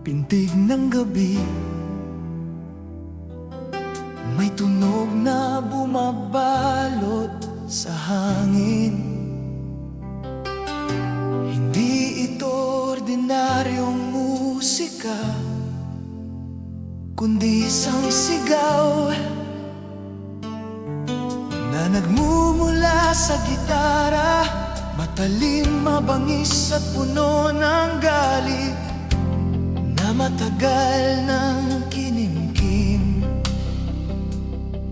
Pintig ng gabi, may tunog na bumabalot sa hangin. Hindi ito ordinaryong musika, kundi isang sigaw na nagmumula sa gitara. Matalim, mabangis at puno ng galit na matagal ng kinimkim.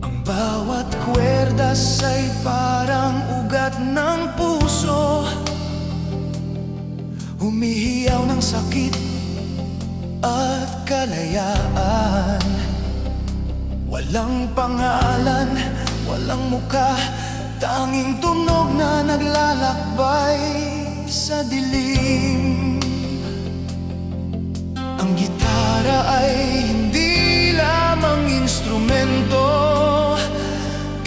Ang bawat kwerdas ay parang ugat ng puso, humihiyaw ng sakit at kalayaan. Walang pangalan, walang muka, tanging tunog na naglalakbay sa dilim. Ang gitara ay hindi lamang instrumento,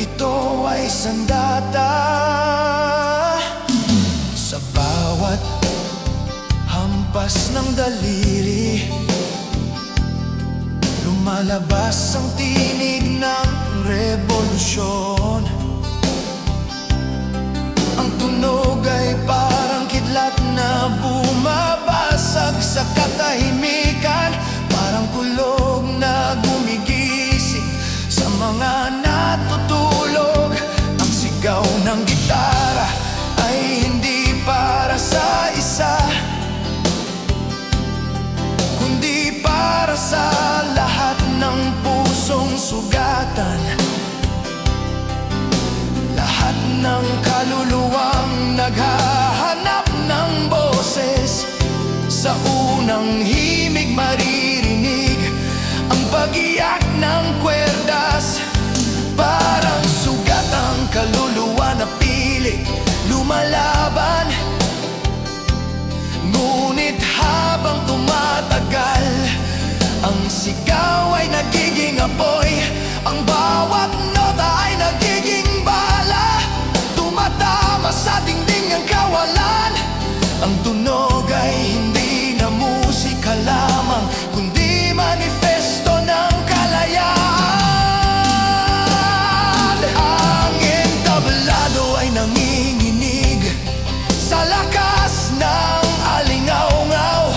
ito ay sandata. Sa bawat hampas ng daliri, lumalabas ang tinig ng revolusyon. Ang tunog ay parang kidlat na bumabasag sa katahimikan, parang kulog na gumigising sa mga natutulog. Ang sigaw ng gitara ay hindi para sa isa, kundi para sa lahat ng pusong sugatan, lahat ng kaluluwang naghahanap ng boses. Sa unang himig maririnig ang pag-iyak ng kwerdas, parang sugat ang kaluluwa na pilit lumalaban. Ngunit habang tumatagal, ang sigaw ay nagiging apoy, ang bawat nota ay nagiging bala, tumatama sa dingding ang kawalan. Ang tunog ay hindi na musika lamang, kundi manifesto ng kalayaan. Ang entablado ay nanginginig sa lakas ng alingaw-ngaw,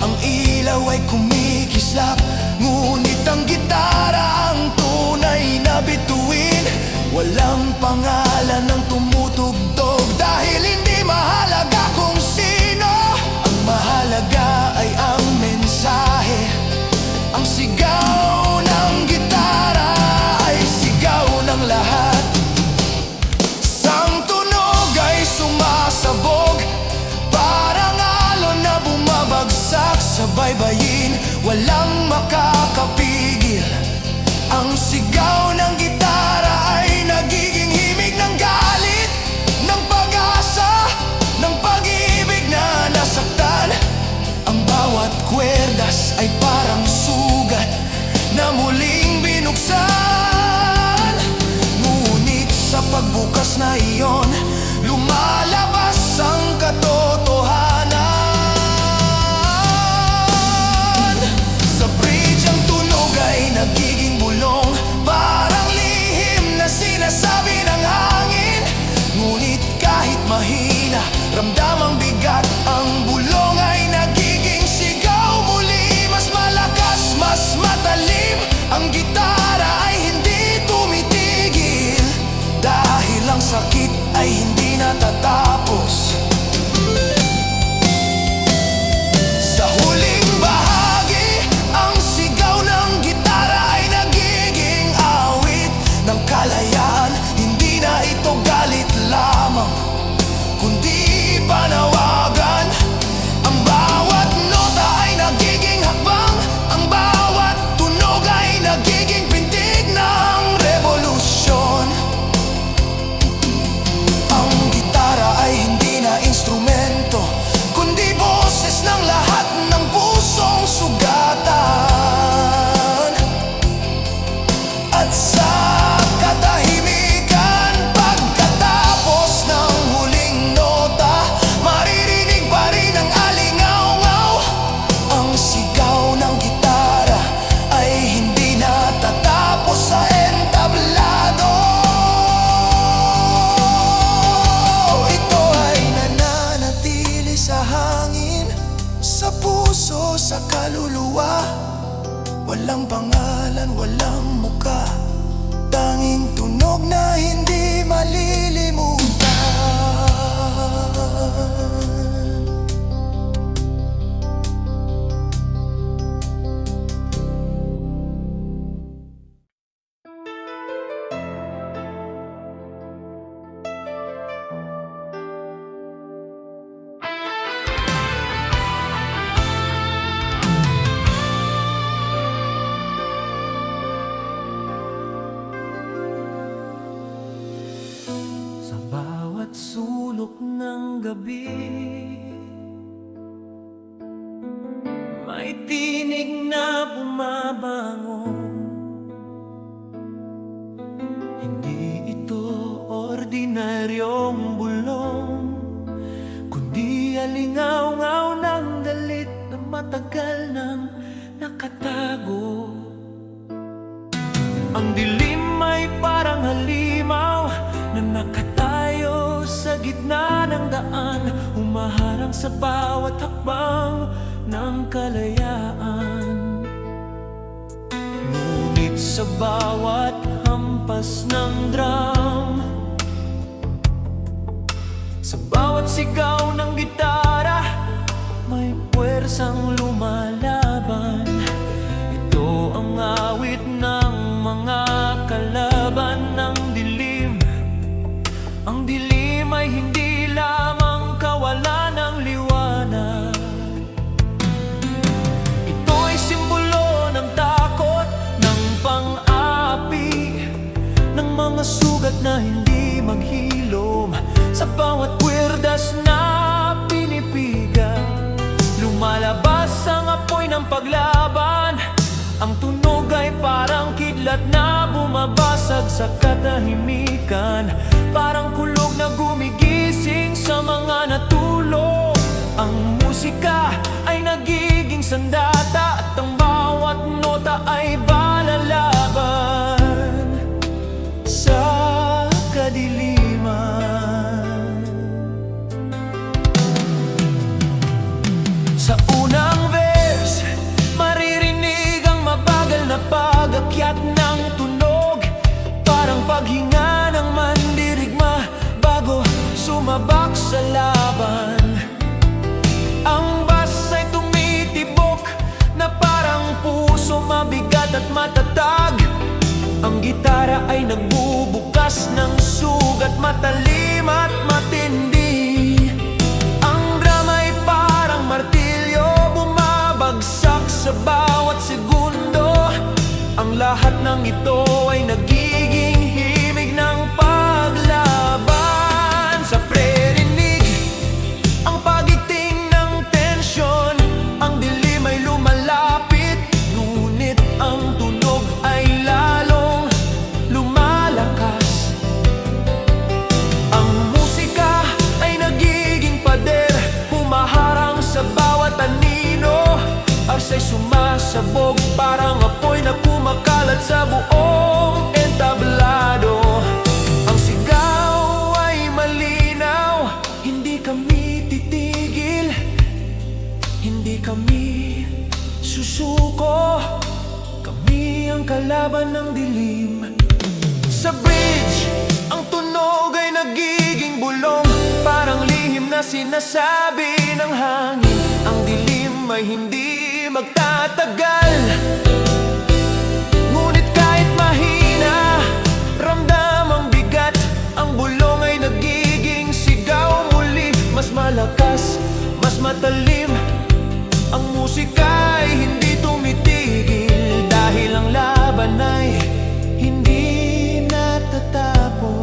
ang ilaw ay kumikislap, ngunit ang gitara ang tunay na bituin. Walang pangalan ng tumutugtog dahil hindi mahalaga kung sino. Ang mahalaga ay ang mensahe. Ang sigaw ng gitara ay sigaw ng lahat. Sang tunog ay sumasabog, parang alon na bumabagsak sa baybayin, walang makakapigil. Ang sigaw ng gitara ay nagiging himig ng galit, ng pag-asa, ng pag-ibig na nasaktan. Ang bawat kwerdas ay parang sugat na muling binuksan. Ngunit sa pagbukas na iyon, lumalabas ang katotohanan. Sa bridge ang tunog ay nagiging bulong, parang lihim na sinasabi ng hangin. Ngunit kahit mahina, ramdam ang bigat, ang bulong ay nagiging sigaw muli. Mas malakas, mas matalim, ang gitara ay hindi tumitigil, dahil ang sakit ay hindi natatapos. Sa huling bahagi, ang sigaw ng gitara ay nagiging awit ng kalayaan. Hindi na ito galit lamang, kundi panawagan. Ang bawat nota ay nagiging hakbang, ang bawat tunog ay nagiging pintig ng revolusyon. Ang sulok ng gabi. May tinig na bumabangon. Hindi ito ordinaryong bulong, kundi alingaw-ngaw ng galit na matagal nang nakatago. Ang dilim ay parang halimaw na nakatayo sa gitna ng daan, humaharang sa bawat hakbang ng kalayaan. Ngunit sa bawat hampas ng drum, sa bawat sigaw ng gitara, may puwersang lumalaban. Ito ang awit ng mga kalaban ng dilim. Ang dilim ay hindi lamang kawalan ng liwanag. Ito ay simbolo ng takot, ng pang-api, ng mga sugat na hindi maghilom. Sa bawat kwerdas na pinipigan, lumalabas ang apoy ng paglaban. Ang tunog ay parang kidlat na bumabasag sa katahimikan, parang kulog na gumigising sa mga natulog. Ang musika ay nagiging sandata, at ang bawat nota ay balalaban sa kadiliman. Sa unang verse, maririnig ang mabagal na pag-akyat ng tunog, parang paghinga ng mandirigma bago sumabak sa laban. Ang bass ay tumitibok na parang puso, mabigat at matatag. Ang gitara ay nagbubukas ng sugat, matalim at matindi. Ang drum ay parang martilyo, bumabagsak sa bawat segundo. Ang lahat ng ito ay nagiging himig ng paglaban. Sa prerinig, ang pagigting ng tensyon, ang dilim ay lumalapit, ngunit ang tunog ay lalong lumalakas. Ang musika ay nagiging pader, humaharang sa bawat anino. Arsay sumasabog, parang apoy na kumakalat sa buong entablado. Ang sigaw ay malinaw, hindi kami titigil, hindi kami susuko, kami ang kalaban ng dilim. Sa bridge, ang tunog ay nagiging bulong, parang lihim na sinasabi ng hangin. Ang dilim ay hindi magtatagal, ngunit kahit mahina, ramdam ang bigat. Ang bulong ay nagiging sigaw muli, mas malakas, mas matalim. Ang musika ay hindi tumitigil, dahil ang laban ay hindi natatapos.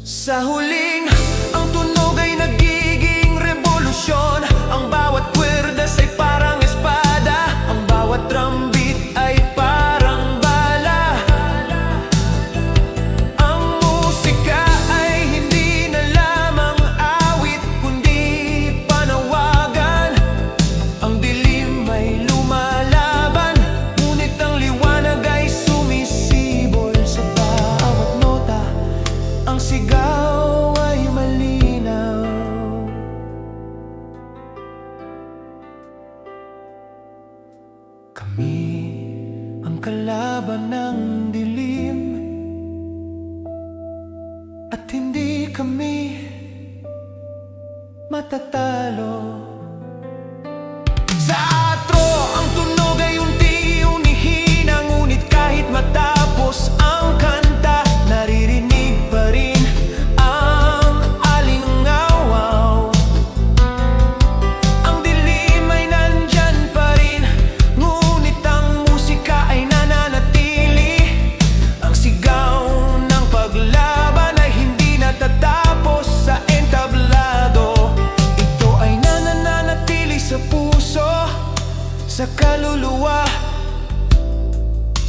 Sa huling, ang tunog ay nagiging revolusyon. Ang bawat kwerdas ay parang espada, ang bawat drum beat ay parang bala. Ang musika ay hindi na lamang awit, kundi panawagan. Ang dilim ay lumalaban, ngunit ang liwanag ay sumisibol sa bawat nota. Ang sigaw ay malinaw. Kami ang kalaban ng dilim, at hindi kami matatalo. Sa atro, ang tunog ay unti-unti hina, ngunit kahit matapos ang kanta, naririnig pa rin ang alingaw-aw. Ang dilim ay nandyan pa rin, ngunit ang musika ay nananatili. Ang sigaw ng paglaban ay hindi natatapos.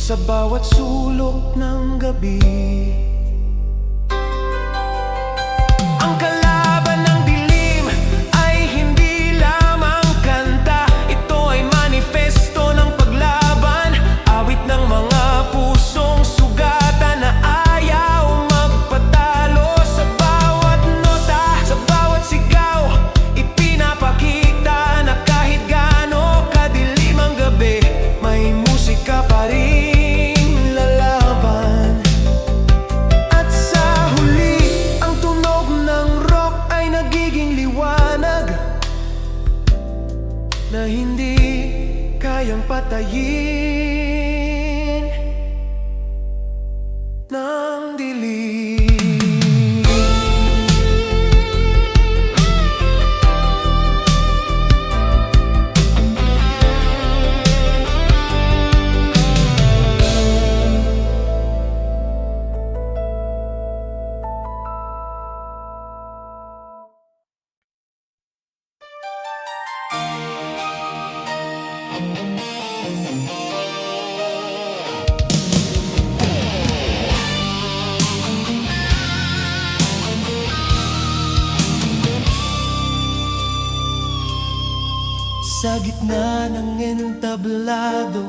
sa bawat sulok ng gabi. Ang kalaban ng dilim ay hindi lamang kanta, ito ay manifesto ng paglaban, awit ng mga pusong sugatan na ayaw magpatalo. Sa bawat nota, sa bawat sigaw, ipinapakita na kahit gaano kadilim ang gabi, may musika pa rin lalaban. At sa huli, ang tunog ng rock ay nagiging liwanag na hindi kayang patayin ng dilim. Sa gitna ng entablado,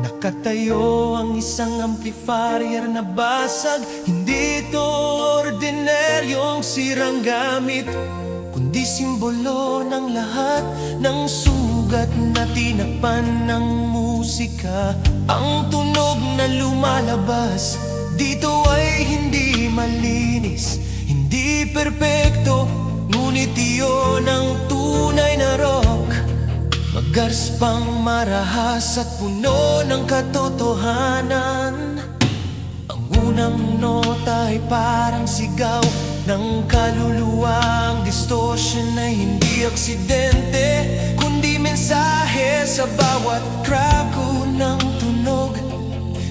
nakatayo ang isang amplifier na basag. Hindi ito ordinaryong sirang gamit, kundi simbolo ng lahat ng sugat na tinakpan ng musika. Ang tunog na lumalabas dito ay hindi malinis, hindi perpekto, ngunit iyon ang tunay na rock. Magarspang, marahas at puno ng katotohanan. Ang unang nota ay parang sigaw ng kaluluwang distortion na hindi aksidente, kundi mensahe. Sa bawat krako ng tunog,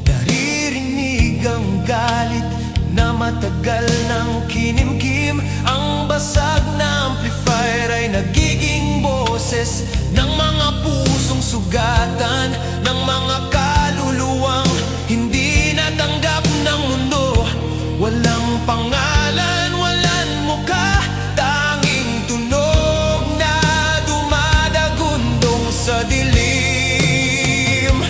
naririnig ang galit na matagal ng kinimkim. Ang basag na amplifier ay nagiging boses ng mga pusong sugatan, ng mga kaluluwang hindi natanggap ng mundo. Walang pangalan, walang mukha, tanging tunog na dumadagundong sa dilim.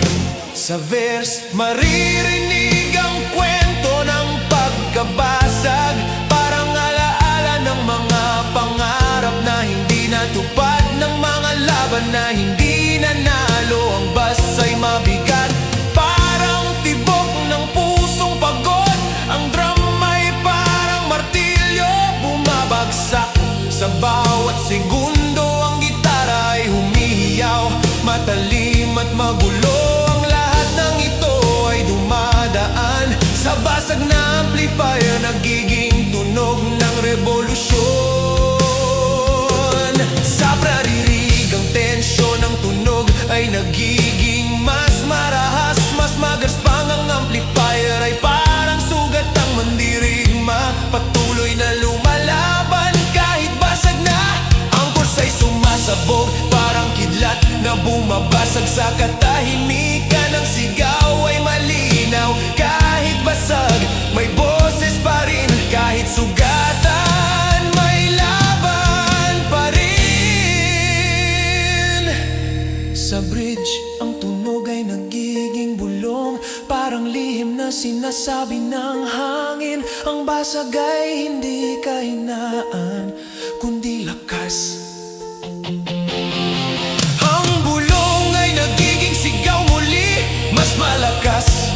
Sa verse, maririnig ang kwento ng pagkabasag, parang alaala ng mga pangarap na hindi natupad, ng mga laban na hindi nanalo. Ang bass ay mabigat, parang tibok ng pusong pagod. Ang drum ay parang martilyo, bumabagsak sa bawat segundo. Ang gitara ay humihiyaw, matalim at magulo. Ang lahat ng ito ay dumadaan sa basag na amplifier, nagiging tunog ng revolusyon. Sa praririg, ang tensyon ng tunog ay nagiging mas marahas, mas magarspang. Ang amplifier ay parang sugat ang mandirigma, patuloy na lumalaban kahit basag na. Ang chorus ay sumasabog, parang kidlat na bumabasag sa katahimikan. Ang sigaw ay malinaw, kahit basag, may boses pa rin. Kahit sugatan, may laban pa rin. Sa bridge, ang tunog ay nagiging bulong, parang lihim na sinasabi ng hangin. Ang basag ay hindi kahinaan, kundi lakas. Ang bulong ay nagiging sigaw muli, mas malakas,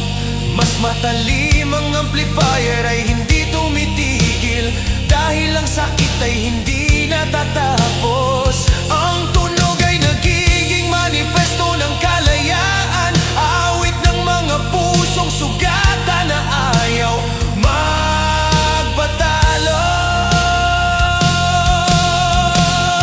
mas matalim. Ang amplifier ay hindi tumitigil, dahil ang sakit ay hindi natatapos. Ang tunog ay nagiging manifesto ng kalayaan, awit ng mga pusong sugatan na ayaw magpatalo.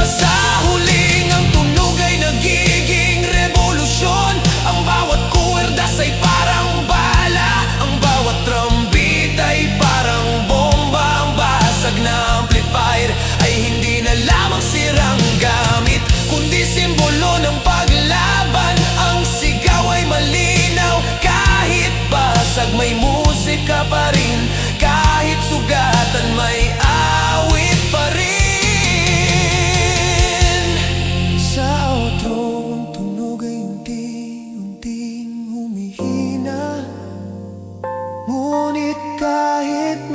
Sa huling, ang tunog ay nagiging revolusyon. Ang bawat kuwerdas ay parang bala, ang bawat trumpet ay parang bomba. Ang basag na amplifier ay hindi na lamang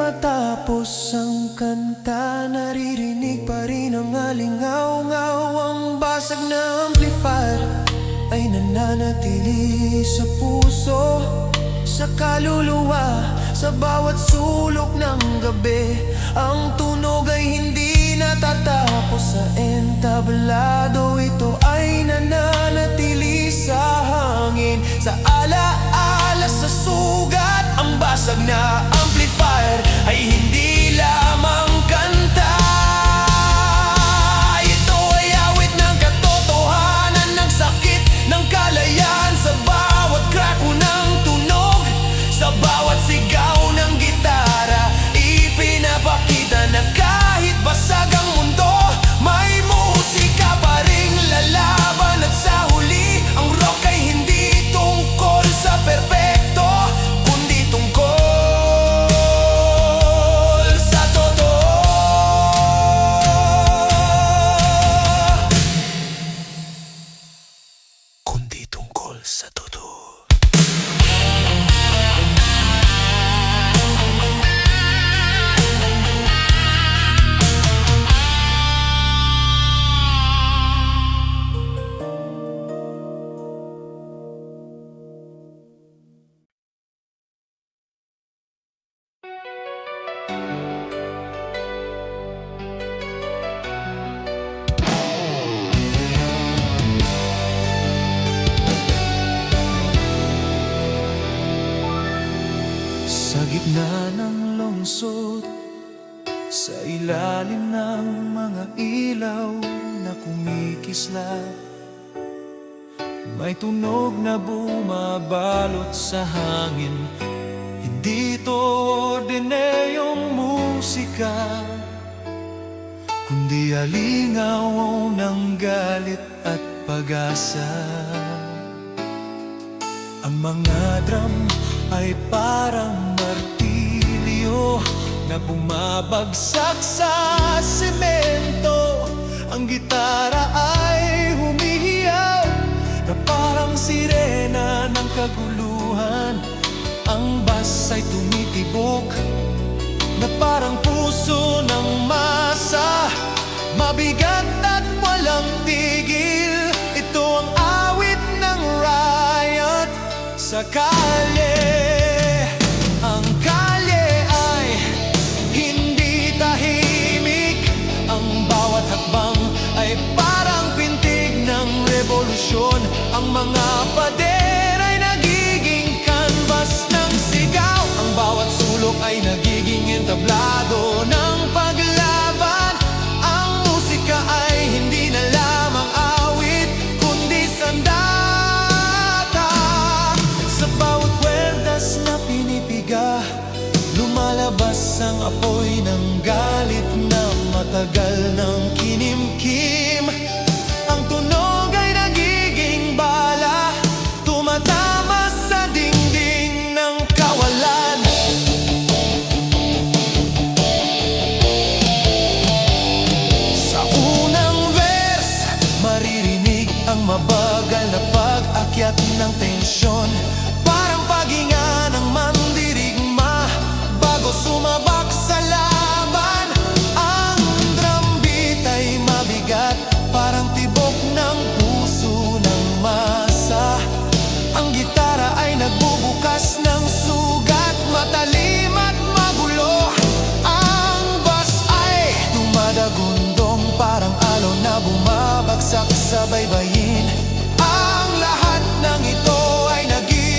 matapos ang kanta, naririnig pa rin ang alingaw-ngaw. Ang basag na amplifier ay nananatili sa puso, sa kaluluwa, sa bawat sulok ng gabi. Ang tunog ay hindi natatapos sa entablado. Ito ay nananatili sa hangin, sa alaala, sa sugat. Ang basag na amplifier ay hindi lamang kanta. Ito ay awit ng katotohanan, ng sakit, ng kalayaan. Sa bawat krako ng tunog, sa bawat sigaw ng gitara, ipinapakita na kahit basag ang mundo, may musika pa ring lalaban. At sa huli, ang rock ay hindi tungkol sa perpekto, kundi tungkol sa totoo. Kundi tungkol sa totoo. Sa gitna ng lungsod, sa ilalim ng mga ilaw na kumikislap, may tunog na bumabalot sa hangin. Hindi ito ordineyong musika, kundi alingaw ng galit at pag-asa. Ang mga drum ay parang martilyo na bumabagsak sa semento. Ang gitara ay humihiyaw na parang sirena ng kaguluhan. Ang bass ay tumitibok na parang puso ng masa, mabigat at walang tigil. Ito ang awit ng riot sa kalye. Ang kalye ay hindi tahimik, ang bawat hakbang ay parang pintig ng revolusyon. Ang mga pader ay nagiging canvas ng sigaw, ang bawat sulok ay nagiging entablado ng paglaban. Ang musika ay hindi na lamang awit, kundi sandata. Sa bawat kwerdas na pinipiga, lumalabas ang apoy ng galit na matagal ng kinimkim. Ang tunog ay nagiging bala, tumatama sa dingding ng kawalan. Sa unang verse, maririnig ang mabagal na pag-akyat ng tensyon, parang paghinga ng mandirigma bago sumabak sa laban. Ang drum beat ay mabigat, parang tibok ng puso ng masa. Ang gitara ay nagbubukas ng sugat, matalim at magulo. Ang bass ay dumadagundong, parang alon na bumabagsak sa baybayin. Ang lahat ng ito ay naging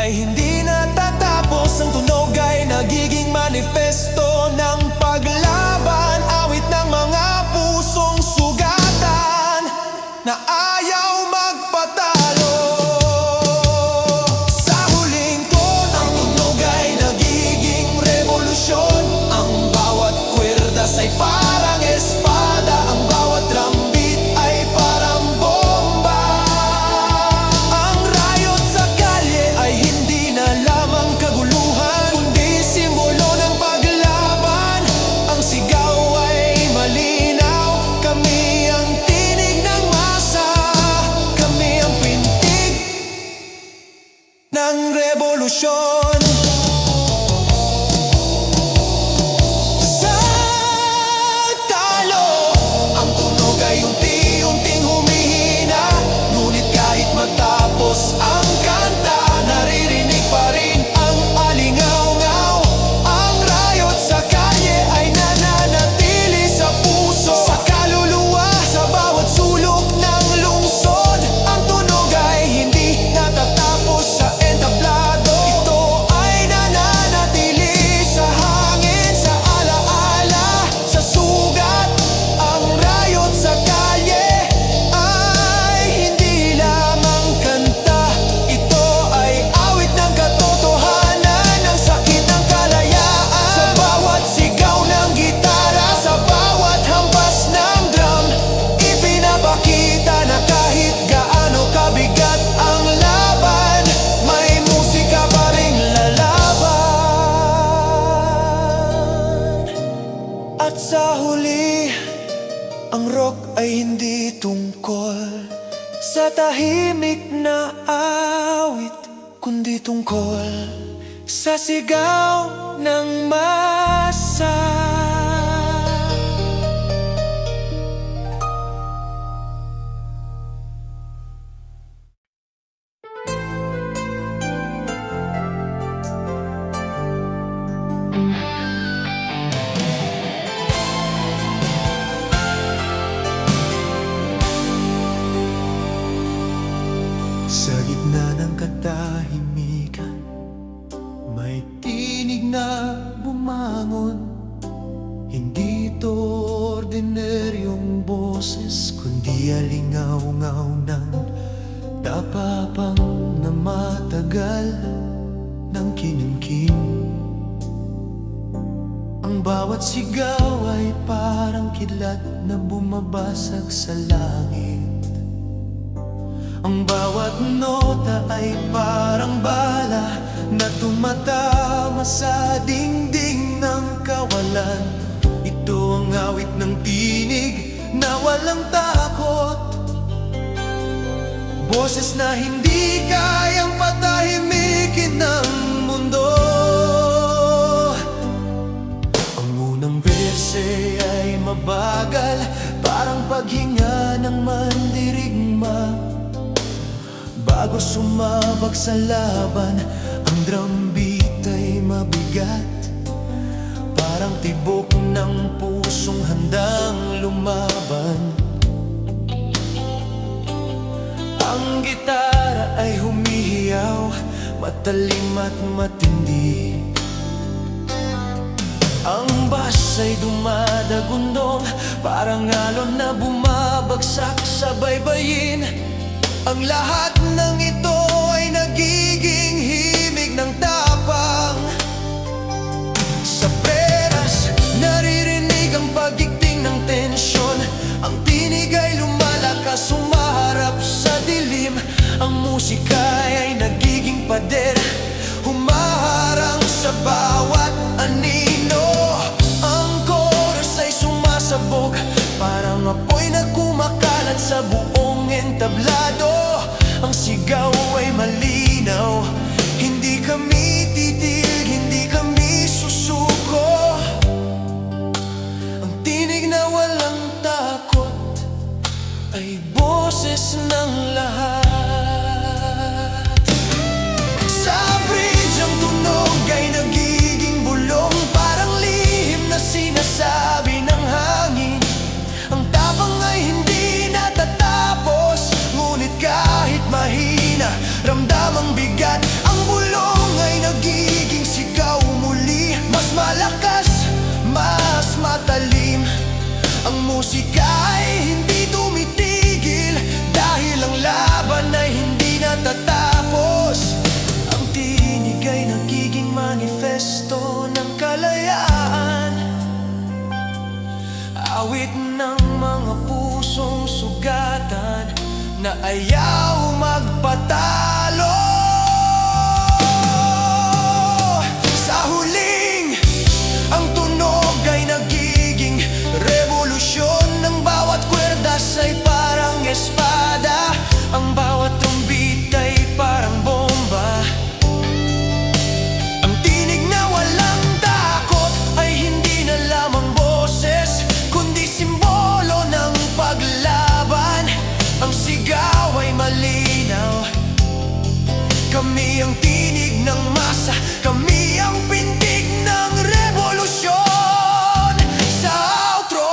ay hindi natatapos. Ang tunog ay nagiging manifesto ng paglaban, awit ng mga pusong sugatan na ayaw magpatalo. Sa huling ton, ang tunog ay nagiging revolusyon. Ang bawat kwerdas ay parang espada, ang bawat drumbeat ay parang bomba. Ang rayot sa kalye ay hindi na lamang kaguluhan, kundi simbolo ng paglaban. Ang sigaw ay malinaw, kami ang tinig ng masa, kami ang pintig ng revolusyon. Sa talo, ang tunog ay unti-unting humihina, ngunit kahit matapos ang kanta, naririnig pa rin ang alingaw-ngaw. Ang rayot sa kalye ay nananatili sa puso, sa kaluluwa, sa bawat sulok ng lungsod. Ang tunog ay hindi natatapos sa entablado, ito ay nananatili sa hangin, sa alaala, sa sugat. Ang rayot sa kalye ay hindi lamang kanta, ito ay awit ng katotohanan, ng sakit ng kalayaan. Sa bawat sigaw ng gitara, sa bawat hampas ng drum, ipinapakita na kahit gaano kabigat ang laban, may musika pa ring lalaban. At sa huli, ang rock ay hindi tungkol sa tahimik na awit, kundi tungkol sa sigaw ng masa. Sa gitna ng katahimikan, may tinig na bumangon. Hindi ito ordinaryong boses, kundi alingaw-ngaw ng tapapang na matagal ng kinimkim. Ang bawat sigaw ay parang kidlat na bumabasag sa langit. Ang bawat nota ay parang bala na tumatama sa dingding ng kawalan. Ito ang awit ng tinig na walang takot, boses na hindi kayang patahimikin ng mundo. Ang unang verse ay mabagal, parang paghinga ng mandirigma. Bago sumabak sa laban, ang drumbeat ay mabigat, parang tibok ng pusong handang lumaban. Ang gitara ay humihiyaw, matalim at matindi. Ang bass ay dumadagundong, parang alon na bumabagsak sa baybayin. Ang lahat ng ito ay nagiging himig ng tapang. Sa preras, naririnig ang pagigting ng tensyon. Ang tinig ay lumalakas, humaharap sa dilim. Ang musika ay nagiging pader, humaharang sa bawat anino. Ang chorus ay sumasabog, parang apoy na kumakalat sa buong entablado. Ang sigaw ay malinaw, hindi kami titig, hindi kami susuko. Ang tinig na walang takot ay boses ng lahat. Sa bridge ang tunog ay nagiging bulong, parang lihim na sinasabi ng hangin. Ang tapang ay hindi natatapos, ngunit kahit mahina, ramdamang bigat ang bulong. Ang musika ay hindi tumitigil, dahil ang laban ay hindi natatapos. Ang tinig ay nagiging manifesto ng kalayaan, awit ng mga pusong sugatan na ayaw magpatalo. Sa huling, ang tunog ay nagiging revolusyon. Ng bawat kwerdas ay parang espada, ang bawat trumbit ay parang bomba. Ang tinig na walang takot ay hindi na lamang boses, kundi simbolo ng paglaban. Ang sigaw ay malinaw, kami ang tinig ng masa, kami ang pintig ng revolusyon. Sa outro,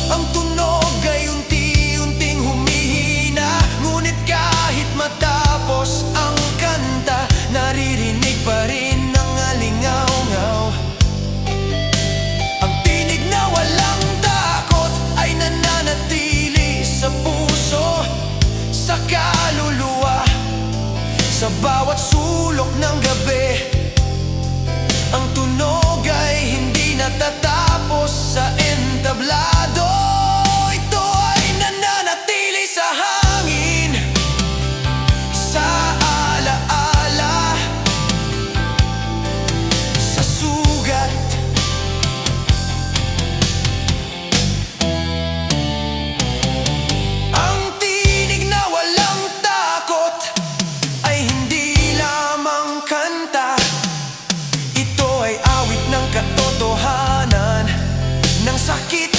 ang tunog ay unti-unting humihina, ngunit kahit matapos ang kanta, naririnig pa rin ang alingaw-ngaw. Ang tinig na walang takot ay nananatili sa puso, sa kaluluwa, sa bawat sulok ng gabi. Ang tunog ay hindi natatapos sa entablado, ito ay nananatili sa hangin, sa alaala, sa sugat. Ang tinig na walang takot ay hindi lamang kanta, ito ay awit ng katotohanan, ng sakit,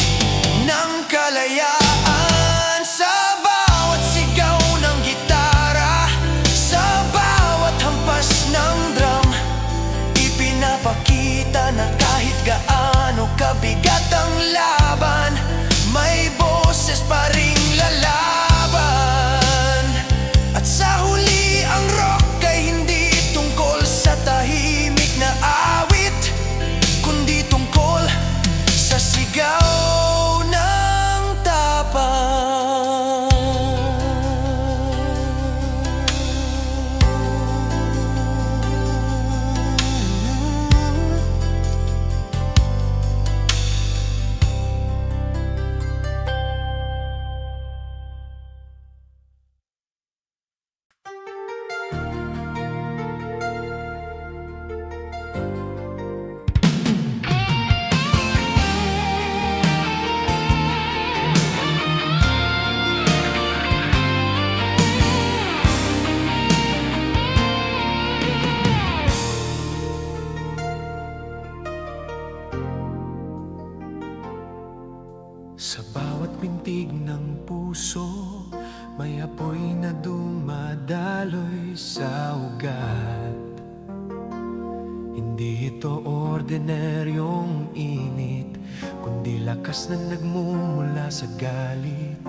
ng kalayaan. Sa bawat sigaw ng gitara, sa bawat hampas ng drum, ipinapakita na kahit gaano kabigat ang laban, may boses pa ring lalaban. At sa huli, ang rock ay hindi tungkol sa tahimik na awit, kundi tungkol sa sigaw ng tapang. Sa bawat pintig ng puso, may apoy na dumadaloy sa ugat. Hindi ito ordinaryong init, kundi lakas na nagmumula sa galit,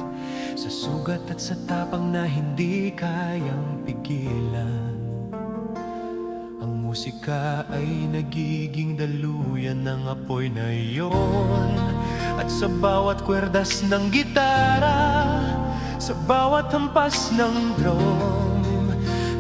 sa sugat at sa tapang na hindi kayang pigilan. Ang musika ay nagiging daluyan ng apoy na iyon, at sa bawat kwerdas ng gitara, sa bawat hampas ng drum,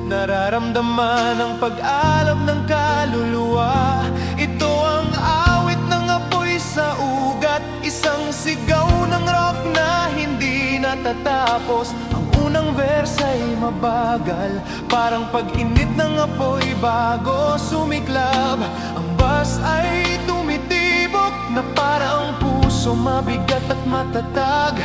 nararamdaman ang pag-alab ng kaluluwa. Ito ang awit ng apoy sa ugat, isang sigaw ng rock na hindi natatapos. Ang unang verse ay mabagal, parang pag-init ng apoy bago sumiklab. Ang bass ay tumitibok na parang puso, mabigat at matatag.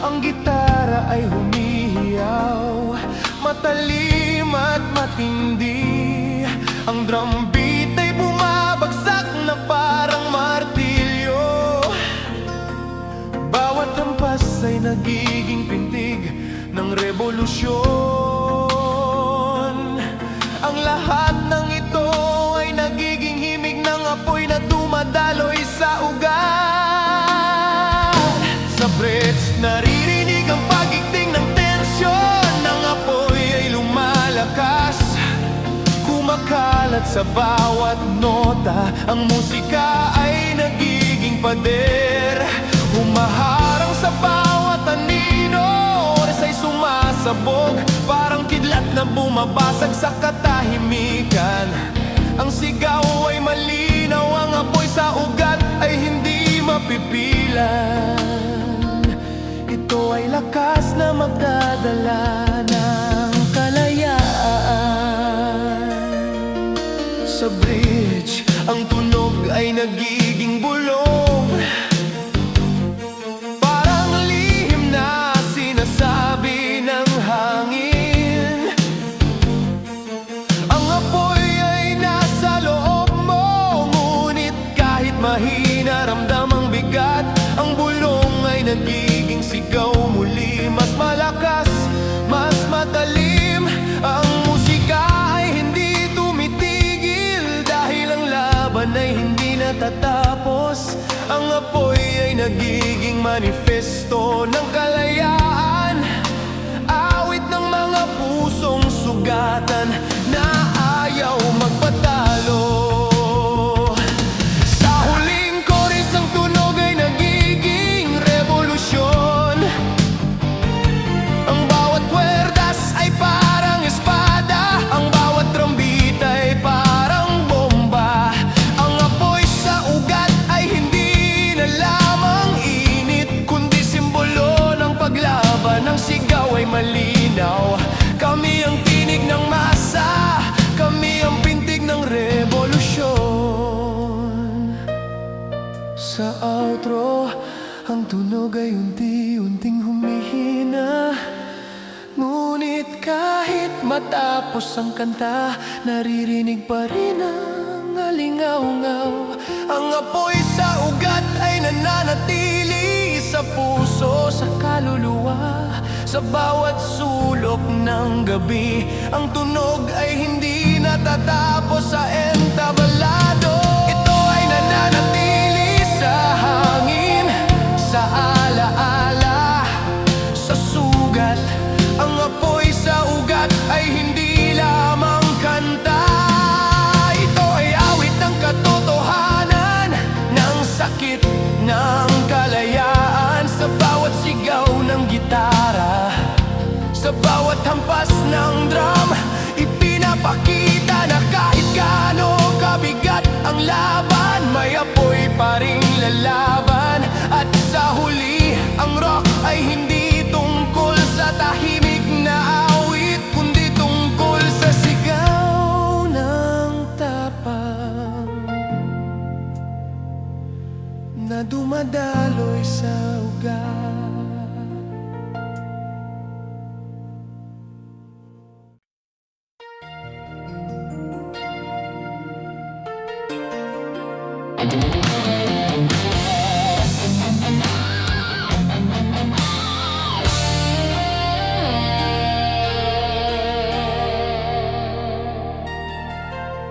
Ang gitara ay humihiyaw, matalim at matindi. Ang drum beat ay bumabagsak na parang martilyo. Bawat hampas ay nagiging pintig ng revolusyon. Ang lahat ng ito ay nagiging himig ng apoy na dumadaloy sa ugat. Sa bridge, naririnig ang pagigting ng tensyon. Ang apoy ay lumalakas, kumakalat sa bawat nota. Ang musika ay nagiging pader, humaharang sa bawat anino. Oras ay sumasabog, parang kidlat na bumabasag sa katahimikan. Ang sigaw ay malinaw, ang apoy sa ugat ay hindi mapipilan. Ito ay lakas na magdadala ng kalayaan. Sa bridge, ang tunog ay nagiging bulong, parang lihim na sinasabi ng hangin. Ang apoy ay nasa loob mo, ngunit kahit mahina ramdam ang bigat. Ang bulong ay nagiging sigaw muli, mas malakas, mas matalim. Ang musika ay hindi tumitigil, dahil ang laban ay hindi natatapos. Ang apoy ay nagiging manifesto ng kalayaan, awit ng mga pusong sugatan na ayaw magpatalo. Sa huling koris ang tunog ay nagiging revolusyon. Ang bawat kwerdas ay parang espada, ang bawat trombita ay parang bomba. Ang apoy sa ugat ay hindi na lamang init, kundi simbolo ng paglaban. Ang sigaw ay malinaw, kami ang tinig ng masa, kami ang pintig ng revolusyon. Sa outro, ang tunog ay unti-unting humihina, ngunit kahit matapos ang kanta, naririnig pa rin ang alingaw-ngaw. Ang apoy sa ugat ay nananatili sa puso, sa kaluluwa, sa bawat sulok ng gabi. Ang tunog ay hindi natatapos sa entablado. Ito ay nananatili sa hangin, sa alaala, sa sugat. Ang apoy sa ugat ay hindi lamang kanta, ito ay awit ng katotohanan, ng sakit, ng kalayaan. Sa bawat sigaw ng gitara, sa bawat hampas ng drum, ipinapakita na kahit gaano kabigat ang laban, may apoy pa ring lalaban. At sa huli, ang rock ay hindi tungkol sa tahimik na awit, kundi tungkol sa sigaw ng tapang na dumadaloy sa ugat.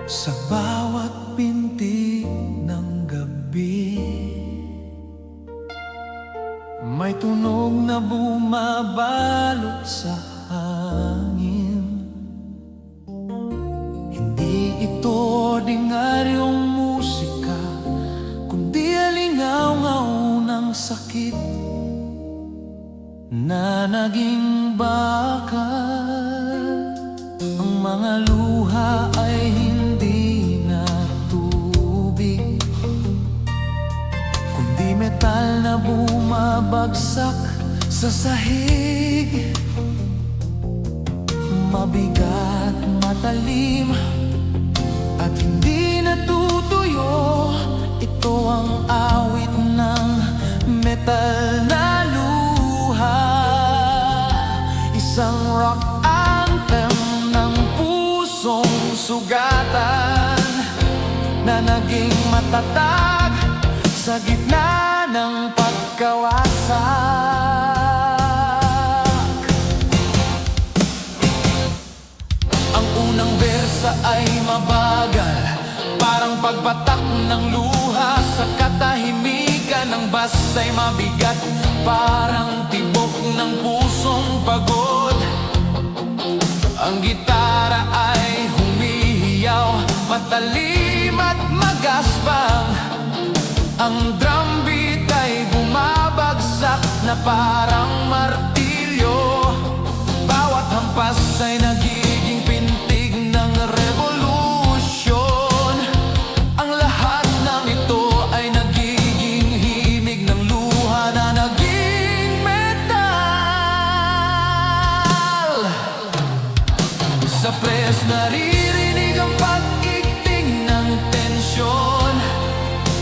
Sa bawat pintig ng gabi, may tunog na bumabalot sa hangin. Hindi ito ordinaryong musika, kundi alingaw-ngaw ng sakit na naging bakal. Ang mga luha ay hindi na tubig, kundi metal na bumabagsak sa sahig. Mabigat, matalim, at hindi natutuyo. Ito ang awit ng metal na luha, isang rock anthem ng pusong sugatan na naging matatag sa gitna ng pagkawasak. Ang unang versa ay mabagal, parang pagbatak ng luha sa katahimikan. Ang bass ay mabigat, parang tibok ng pusong pagod. Ang gitara ay humihiyaw, matalim at magaspang. Ang drum beat ay bumabagsak na parang martilyo. Bawat hampas ay nagiging pintig ng revolusyon. Ang lahat ng ito ay nagiging himig ng luha na naging metal. Sa press naririnig ang pag-igting ng tensyon.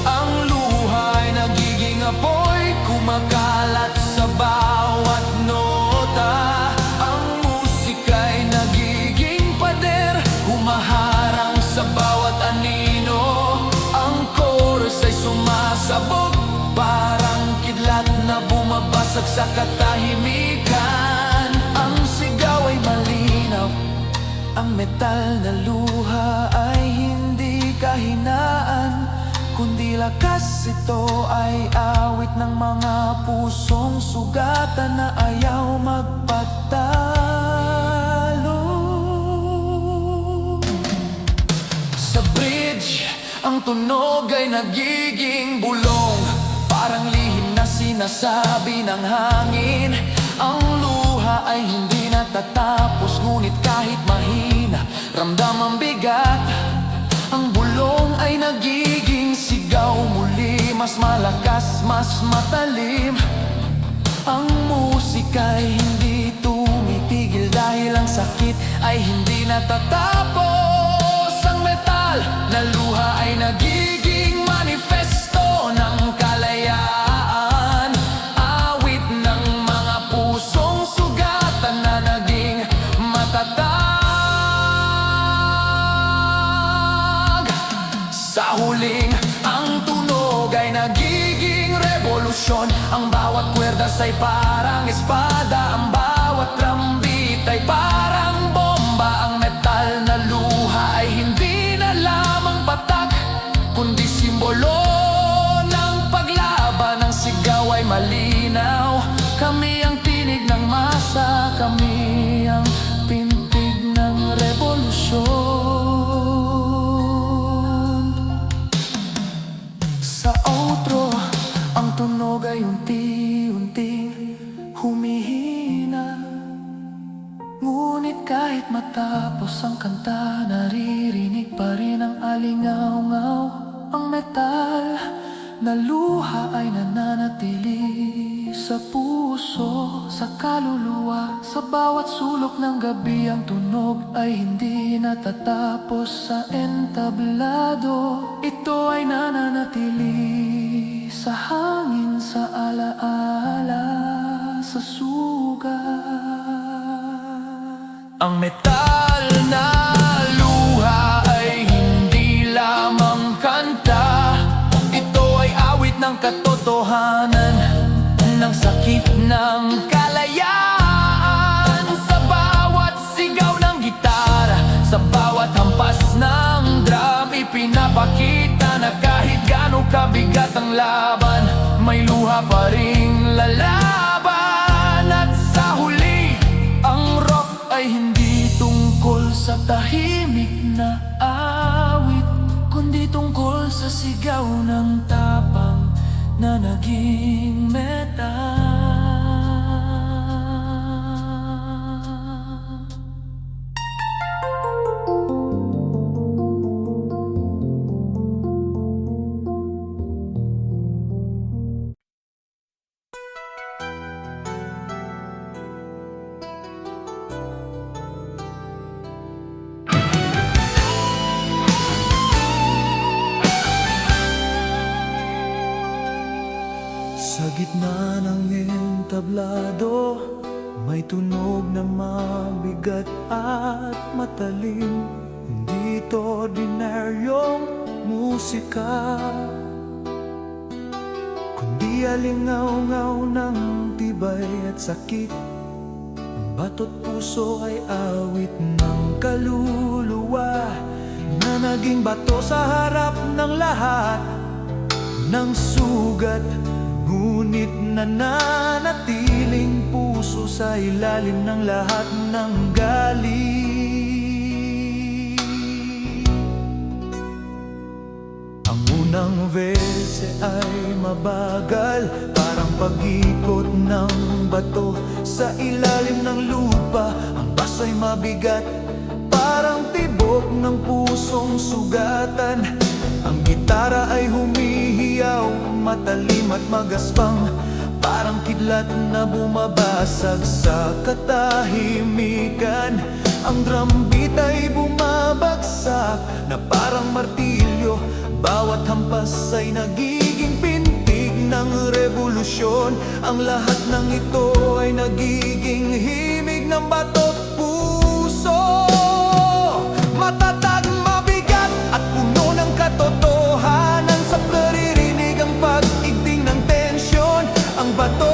Ang luha ay nagiging apoy, kumakalat sa bawat nota. Ang musika ay nagiging pader, humaharang sa bawat anino. Ang chorus ay sumasabog, parang kidlat na bumabasag sa katahimikan. Ang sigaw ay malinaw, ang metal na luha ay hindi kahinaan, kundi lakas. Ito ay awit ng mga pusong sugatan na ayaw magpatalo. Sa bridge, ang tunog ay nagiging bulong, parang lihim na sinasabi ng hangin. Ang luha ay hindi natatapos, ngunit kahit mahina, ramdam ang bigat. Ang bulong ay nagiging sigaw muli, mas malakas, mas matalim. Ang musika ay hindi tumitigil dahil ang sakit ay hindi natatapos. Ang metal na luha ay nagiging manifesto ng kalayaan, awit ng mga pusong sugatan na naging matatag. Sa huling, ang tunog ay nagiging revolusyon. Ang bawat kwerdas ay parang espada, ang bawat drumbeat ay parang bomba. Ang metal na luha ay hindi na lamang patak, kundi simbolo ng paglaban. Ang sigaw ay malinaw, kami ang tinig ng masa, kami ang pintig ng revolusyon. Sa outro, ang tunog ay unti-unting humihina, ngunit kahit matapos ang kanta, naririnig pa rin ang alingaw-ngaw. Ang metal na luha ay nananatili sa puso, sa kaluluwa. Sa bawat sulok ng gabi, ang tunog ay hindi natatapos sa entablado. Ito ay nananatili sa hangin, sa alaala, sa sugat. Ang metal na luha ay hindi lamang kanta, ito ay awit ng katotohanan, ng sakit ng kalayaan. Sa bawat sigaw ng gitara, sa bawat hampas ng drum, ipinapakita na kahit gaano kabigat ang laban, may luha pa ring lalaban. At sa huli, ang rock ay hindi tungkol sa tahimik na awit, kundi tungkol sa sigaw ng tapang na naging metal. Sa gitna ng entablado, may tunog na mabigat at matalim. Hindi ito ordinaryong musika, kundi alingaw-ngaw ng tibay at sakit. Ang bato't puso ay awit ng kaluluwa, na naging bato sa harap ng lahat ng sugat. Ngunit nananatiling puso sa ilalim ng lahat ng galing. Ang unang verse ay mabagal, parang pag-ikot ng bato sa ilalim ng lupa. Ang basa'y mabigat, parang tibok ng pusong sugatan. Ang gitara ay humihiyaw, matalim at magaspang, parang kidlat na bumabasag sa katahimikan. Ang drum beat ay bumabagsak na parang martilyo, bawat hampas ay nagiging pintig ng revolusyon. Ang lahat ng ito ay nagiging himig ng bato't puso. Matatag, mabigat at puno ng katotohanan. Sa paririnig ang pag-igting ng tensyon. Ang bato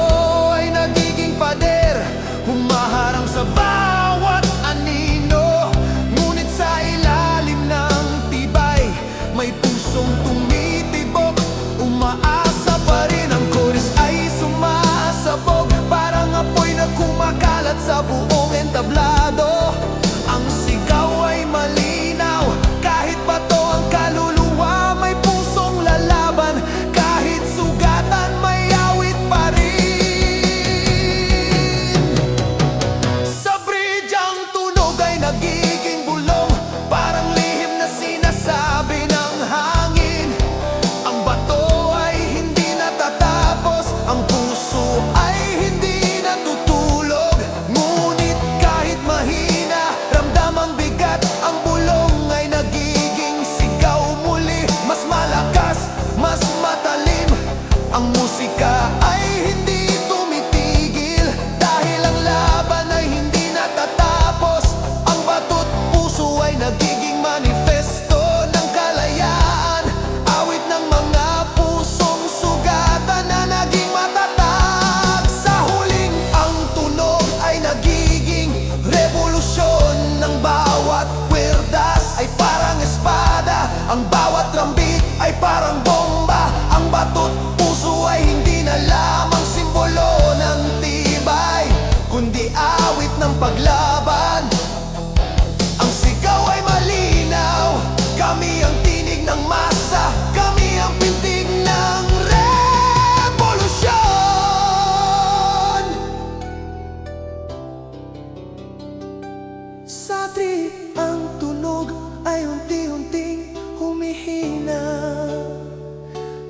ay nagiging pader, humaharang sa bawat anino. Ngunit sa ilalim ng tibay, may pusong tumitibok, umaasa pa rin. Ang chorus ay sumasabog, parang apoy na kumakalat sa buong entablado. Ang sigaw ay malinaw, kahit bato ang kaluluwa, may pusong lalaban. Kahit sugatan, may awit pa rin. Sa bridge ang tunog ay nagiging bulong, parang lihim na sinasabi ng hangin. Ang bato ay hindi natatapos, ang puso ay hindi natutulog. Ngunit kahit mahina, ramdam ang bigat, ang bulong ay nagiging sigaw muli. Mas malakas, mas matalim, ang musika ay hindi tumitigil. Dahil ang laban ay hindi natatapos, ang bato't puso ay nagiging manifesto ng kalayaan. Awit ng mga pusong sugatan na naging matatag. Sa huling ang tunog ay nagiging revolusyon. Ng bawat kwerdas ay parang espada, ang bawat drumbeat ay parang bomba. Ang bato't puso ay hindi na lamang simbolo ng tibay, kundi awit ng paglaban. Ang sigaw ay malinaw, kami ang tinig ng masa, kami ang pintig ng revolusyon. Sa trip ang tunog ay unti-unting humihina.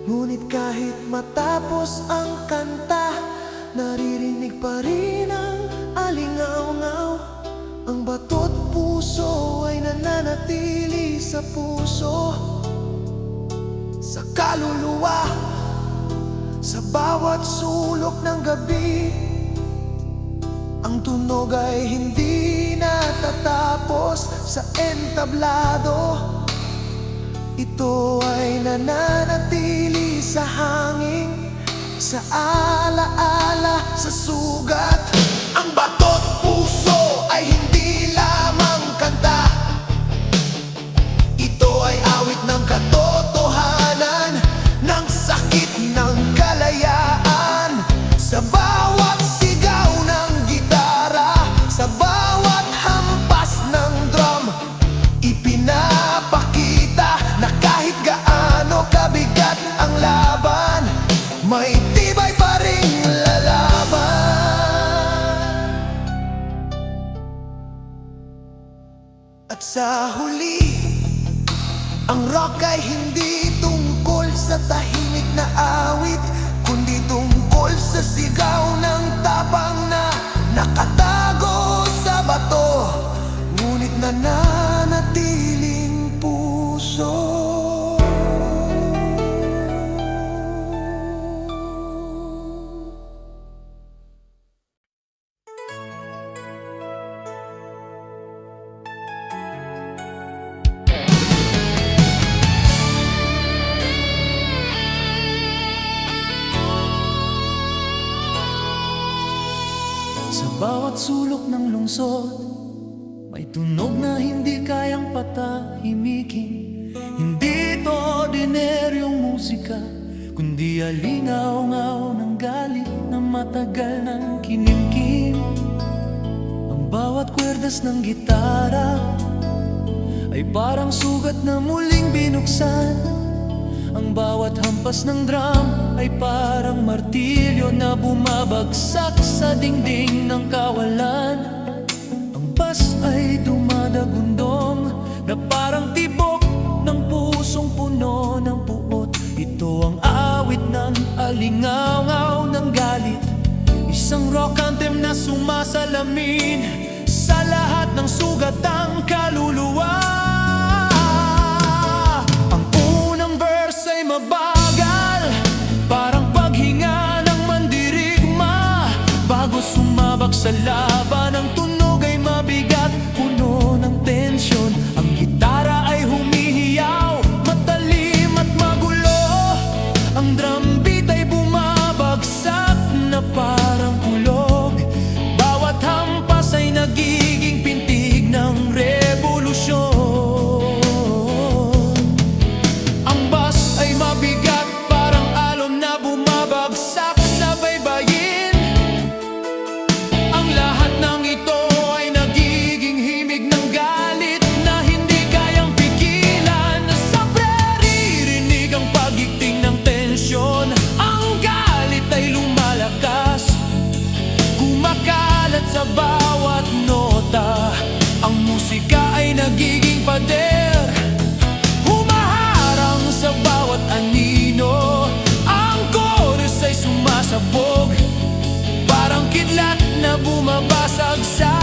Ngunit kahit matapos ang kanta, naririnig pa rin ang alingaw-ngaw. Ang bato't puso ay nananatili sa puso, sa kaluluwa, sa bawat sulok ng gabi. Ang tunog ay hindi natatapos sa entablado. Ito ay nananatili sa hangin, sa alaala, sa sugat. Ang bato't puso ay hindi lamang kanta, ito ay awit ng katotohanan, ng sakit ng kalayaan. Sa bawat sigaw ng gitara, sa bawat hampas ng drum, ipinapakita na kahit gaano kabigat ang laban, may tibay pa ring lalaban. At sa huli, ang rock ay hindi tungkol sa tahimik na awit, kundi tungkol sa sigaw ng tapang na nakatago sa bato, ngunit nananatiling puso. Sa bawat sulok ng lungsod, may tunog na hindi kayang patahimikin. Hindi ito ordinaryong musika, kundi alingaw-ngaw ng galit na matagal ng kinimkim. Ang bawat kwerdas ng gitara ay parang sugat na muling binuksan. Ang bawat hampas ng drum ay parang martilyo na bumabagsak sa dingding ng kawalan. Ang bass ay dumadagundong na parang tibok ng pusong puno ng puot. Ito ang awit ng alingaw-ngaw ng galit, isang rock anthem na sumasalamin sa lahat ng sugatang kaluluwa. Ang unang verse ay mabagal, parang paghinga ng mandirigma. Bago sumabak sa laban, ang tunog ay mabigat, puno ng tensyon. Ang gitara ay humihiyaw, matalim at magulo. Ang drum beat ay bumabagsak na parang kulog. Bawat hampas ay nagiging pintig ng revolusyon. Ang bass ay mabigat, parang alon na bumabagsak sa baybayin. Ang lahat ng ito ay nagiging himig ng galit na hindi kayang pigilan. Sa preririnig ang pagigting ng tensyon. Ang galit ay lumalakas, kumakalat sa bawat nota. Ang musika ay nagiging pader, humaharang sa bawat anino. Ang chorus ay sumasabog, parang kidlat na bumabasag sa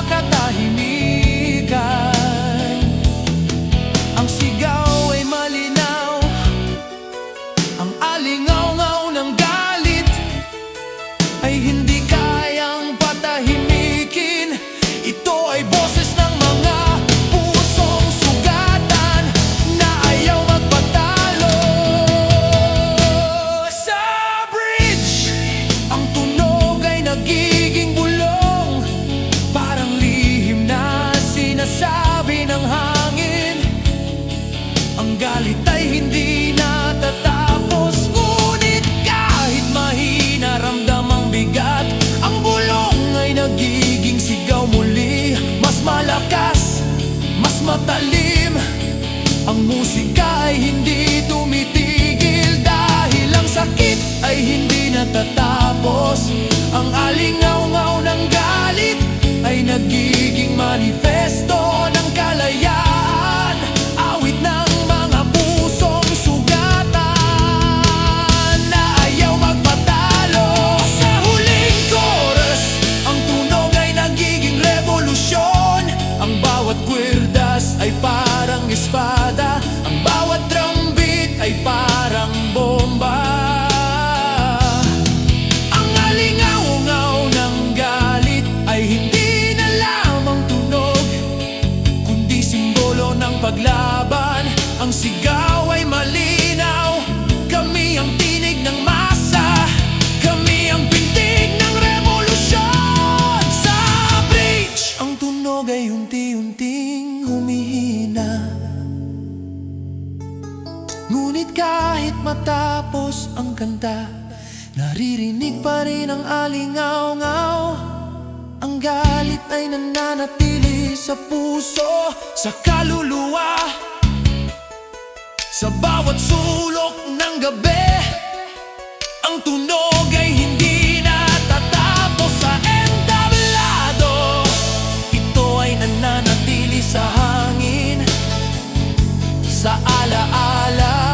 katahimikan. Ang sigaw ay malinaw, ang alingaw-ngaw ng galit ay hindi kayang patahimikin. Ito ay boses ng mga pusong sugatan na ayaw magpatalo. Sa bridge, ang tunog ay nagiging bulong, parang lihim na sinasabi ng hangin. Ang galit ay hindi natatapos, ngunit kahit mahina ramdam ang bigat. Ang bulong ay nagiging sigaw muli, mas malakas, mas matalim. Ang musika ay hindi tumitigil dahil ang sakit ay hindi natatapos. Ang alingaw-ngaw ng galit ay nagiging manifesto ng kalayaan. Awit ng mga pusong sugatan na ayaw magpatalo. Sa huling chorus, ang tunog ay nagiging revolusyon. Ang bawat kwerdas ay parang espada, ang bawat drum beat ay parang bomba. Ang alingaw-ngaw ng galit ay hindi na lamang tunog, kundi simbolo ng paglaban. Ang sigaw ay malinaw, kami ang tinig ng masa, kami ang pintig ng revolusyon. Sa bridge, ang tunog ay unti-unting humihina, ngunit kahit matapos ang kanta, naririnig pa rin ang alingaw-ngaw. Ang galit ay nananatili sa puso, sa kaluluwa, sa bawat sulok ng gabi. Ang tunog ay hindi natatapos sa entablado. Ito ay nananatili sa hangin, sa alaala.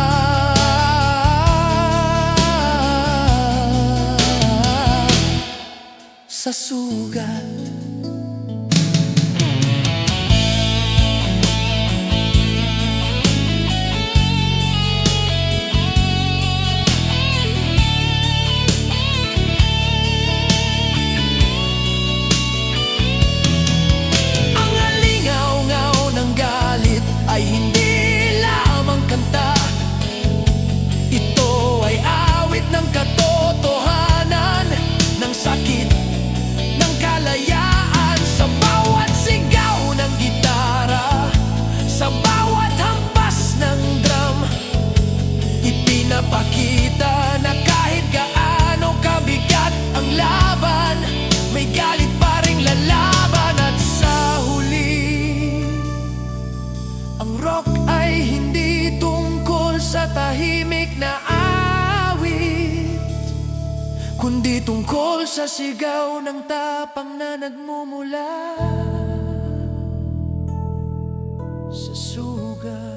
Sa sugat. Ang alingaw-ngaw ng galit ay hindi lamang kanta, ito ay awit ng katotohanan, ng sakit, ng kalayaan. Sa bawat sigaw ng gitara, sa bawat hampas ng drum, ipinapakita na kahit gaano kabigat ang laban, may galit pa ring lalaban. At sa huli, ang rock ay hindi tungkol sa tahimik, kundi tungkol sa sigaw ng tapang na nagmumula sa sugat.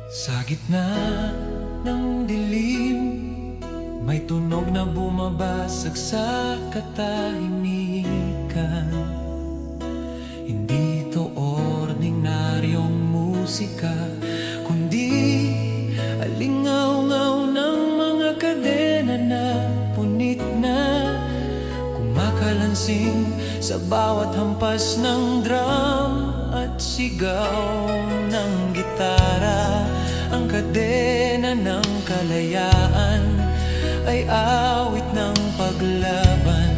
Sa gitna ng dilim, may tunog na bumabasag sa katahimikan. Hindi ito ordinaryong musika, kundi alingaw-ngaw ng mga kadena na punit na kumakalansing sa bawat hampas ng drum at sigaw ng gitara. Ang kadena ng kalayaan ay awit ng paglaban,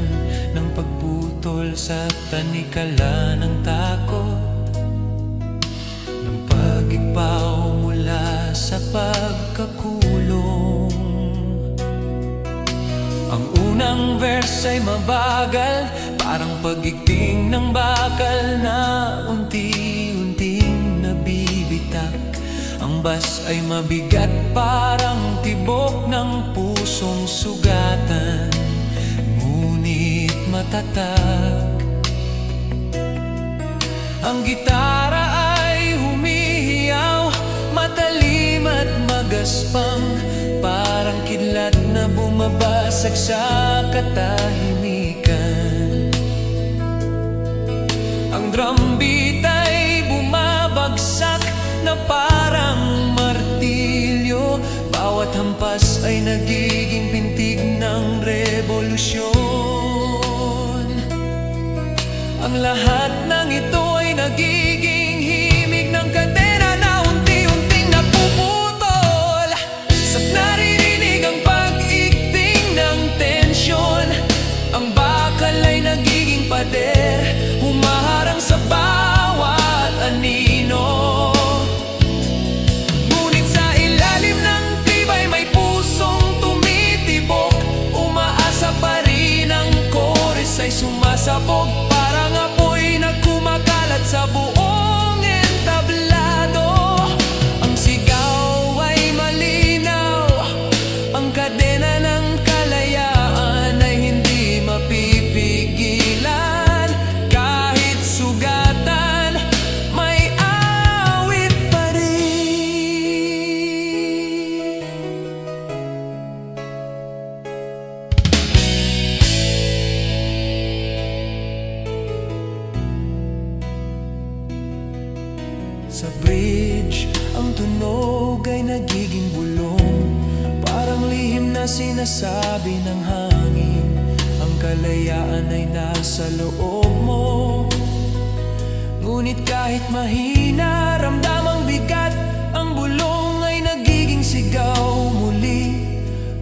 ng pagputol sa tanikala ng takot, ng pag-ipaw mula sa pagkakulong. Ang unang verse ay mabagal, parang pagigting ng bakal na unti-unting nabibitak. Ang bass ay mabigat, parang tibok ng pusong sugatan, ngunit matatag. Ang gitara ay humihiyaw, matalim at magaspang, parang kidlat na bumabasag sa katahimikan. Ang drum beat ay bumabagsak na parang martilyo, bawat hampas ay nagiging pintig ng revolusyon. Ang lahat ng ito ay nagiging himig ng kadena na unti-unting napuputol. Sat naririnig ang pag-igting ng tensyon, ang bakal ay nagiging pader, humaharang sa bawat anino. Ay sumasabog, parang apoy na kumakalat sa buong entablado. Ang sigaw ay malinaw, ang kadena ng kalayaan ay hindi mapipigilan. Kahit sugatan, may awit pa rin. Sa bridge, ang tunog ay nagiging bulong, parang lihim na sinasabi ng hangin. Ang kalayaan ay nasa loob mo, ngunit kahit mahina, ramdam ang bigat. Ang bulong ay nagiging sigaw muli,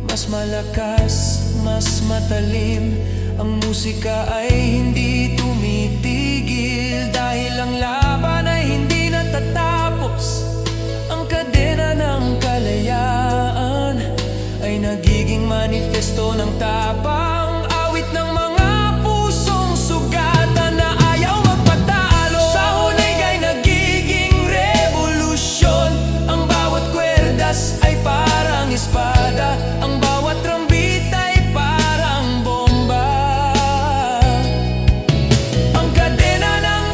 mas malakas, mas matalim. Ang musika ay hindi tumitigil, dahil ang laban ay hindi natatapos. Ang kadena ng kalayaan ay nagiging manifesto ng tapang, awit ng mga pusong sugatan na ayaw magpatalo. Sa hulig ay nagiging revolusyon, ang bawat kwerdas ay parang espada, ang bawat drumbeat ay parang bomba. Ang kadena ng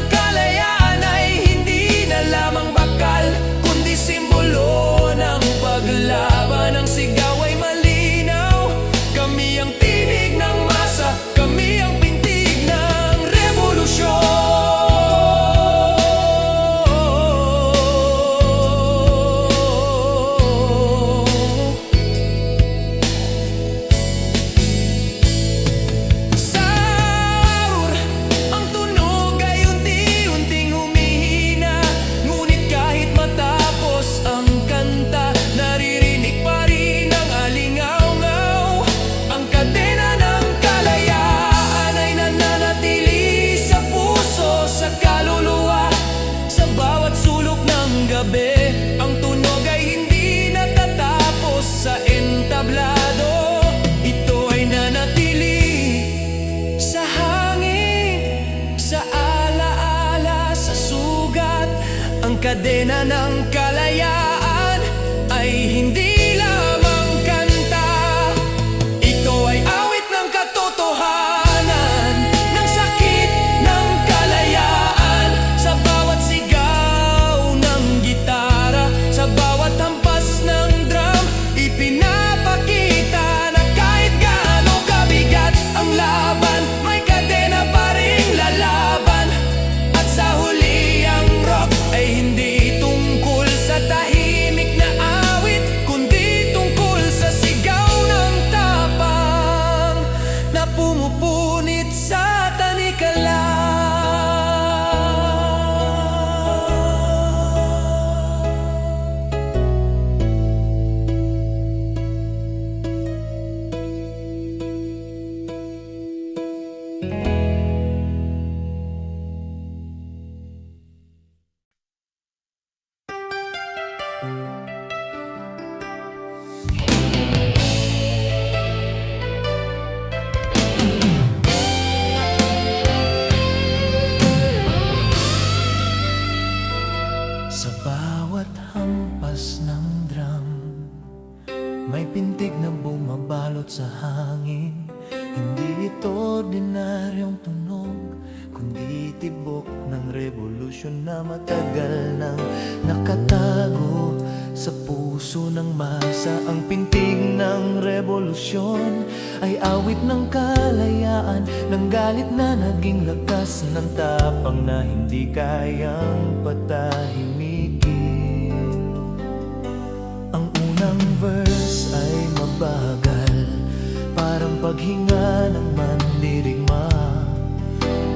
kadena ng kalayaan ay hindi lamang kanta. Ito ay awit ng katotohanan, ng sakit ng kalayaan. Sa bawat sigaw ng gitara, sa bawat hampas ng drum, ipinapakita na kahit gaano kabigat ang laban, may kadena pa ring lalaban. At sa huli ang rock ay hindi tungkol sa tahimik na awit, kundi tungkol sa sigaw ng tapang na pumupunit sa tanikala. Sa bawat hampas ng drum, may pintig na bumabalot sa hangin. Hindi ito ordinaryong tunog, kundi tibok ng revolusyon na matagal nang nakatago sa puso ng masa. Ang pintig ng revolusyon ay awit ng kalayaan, ng galit na naging lakas, ng tapang na hindi kayang patahimikin. Ang unang verse ay mabagal, parang paghinga ng mandirigma.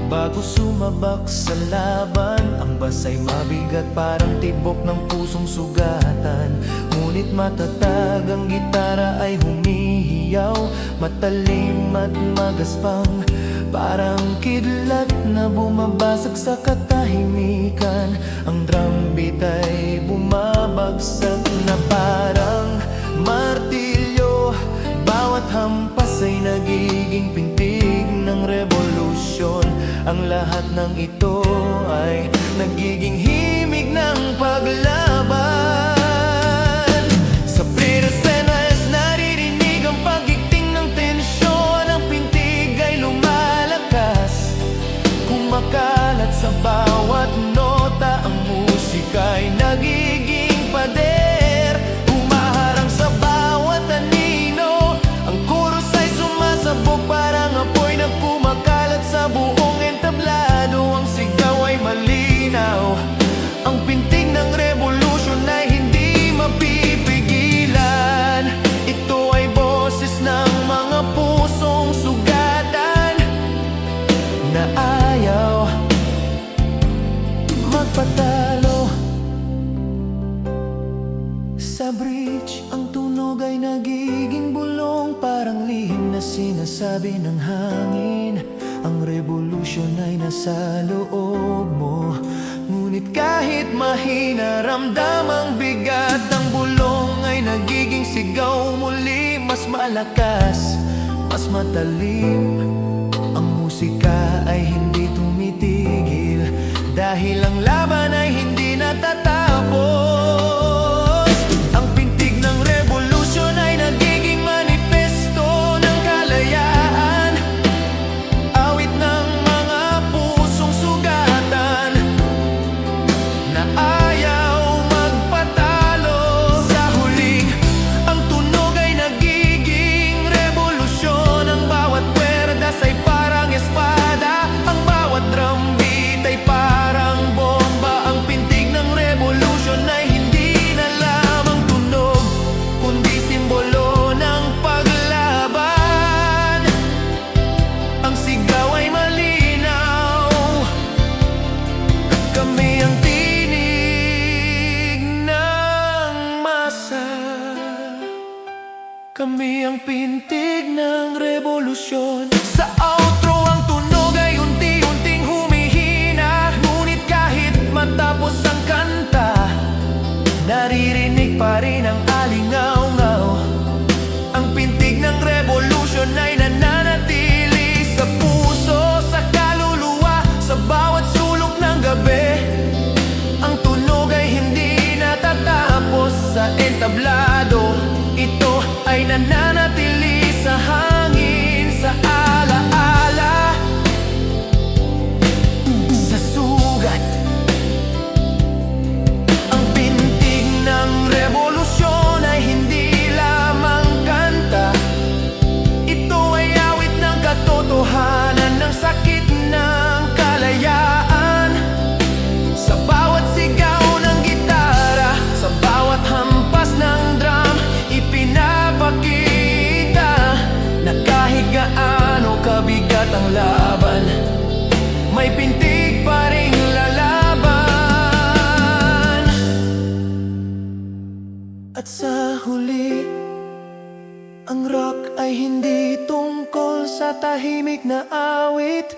Bago sumabak sa laban, ang bass ay mabigat, parang tibok ng pusong sugatan. Ngunit matatag, ang gitara ay humihiyaw, matalim at magaspang, parang kidlat na bumabasag sa katahimikan. Ang drum beat ay bumabagsak na parang martilyo, bawat hampas ay nagiging pintig ng revolusyon. Ang lahat ng ito ay nagiging himig ng paglaban. Sa Pridesenas naririnig ang pagigting ng tensyon. Ang pintig ay lumalakas, kumakalat sa bawat nota. Ang musika ay nagiging pader, humaharang sa bawat anino. Ang chorus ay sumasabog, parang apoy na kumakalat sa buong entablado. Ang sigaw ay malinaw, ang pintig ng revolusyon ay hindi mapipigilan. Ito ay boses ng mga pusong sugatan na ayaw magpatalo. Sa bridge, ang tunog ay nagiging bulong, parang lihim na sinasabi ng hangin. Ang revolution ay nasa loob mo, ngunit kahit mahina, ramdam ang bigat. Ang bulong ay nagiging sigaw muli, mas malakas, mas matalim. Ang musika ay hindi tumitigil, dahil ang laban ay hindi natatapos. Ang pintig ng revolusyon ay nagiging manifesto ng kalayaan, awit ng mga pusong sugatan na ayaw magpatalo. Sa huling, ang tunog ay nagiging revolusyon. Ang bawat kwerdas ay parang espada, ang bawat drum beat ay parang bomba. Ang pintig ng revolusyon ay hindi na lamang tunog, kundi simbolo ng paglaban. Ang sigaw ay malinaw, kami ang tinig ng masa, kami ang pintig ng revolusyon. Sa outro, ang tunog ay unti-unting humihina, ngunit kahit matapos ang kanta, naririnig pa rin ang alingaw-ngaw. Ang pintig ng revolusyon ay nananatili sa puso, sa kaluluwa, sa bawat sulok ng gabi. Ang tunog ay nananatili sa hangin, sa alaala, sa sugat. Ang pintig ng revolusyon ay hindi lamang kanta. Ito ay awit ng katotohanan, ng sakit ng kalayaan. Sa bawat sigaw ng gitara, sa bawat hampas ng drum, ipinapakita na kahit gaano kabigat ang laban, may pintig pa ring lalaban. At sa huli, ang rock ay hindi tungkol sa tahimik na awit,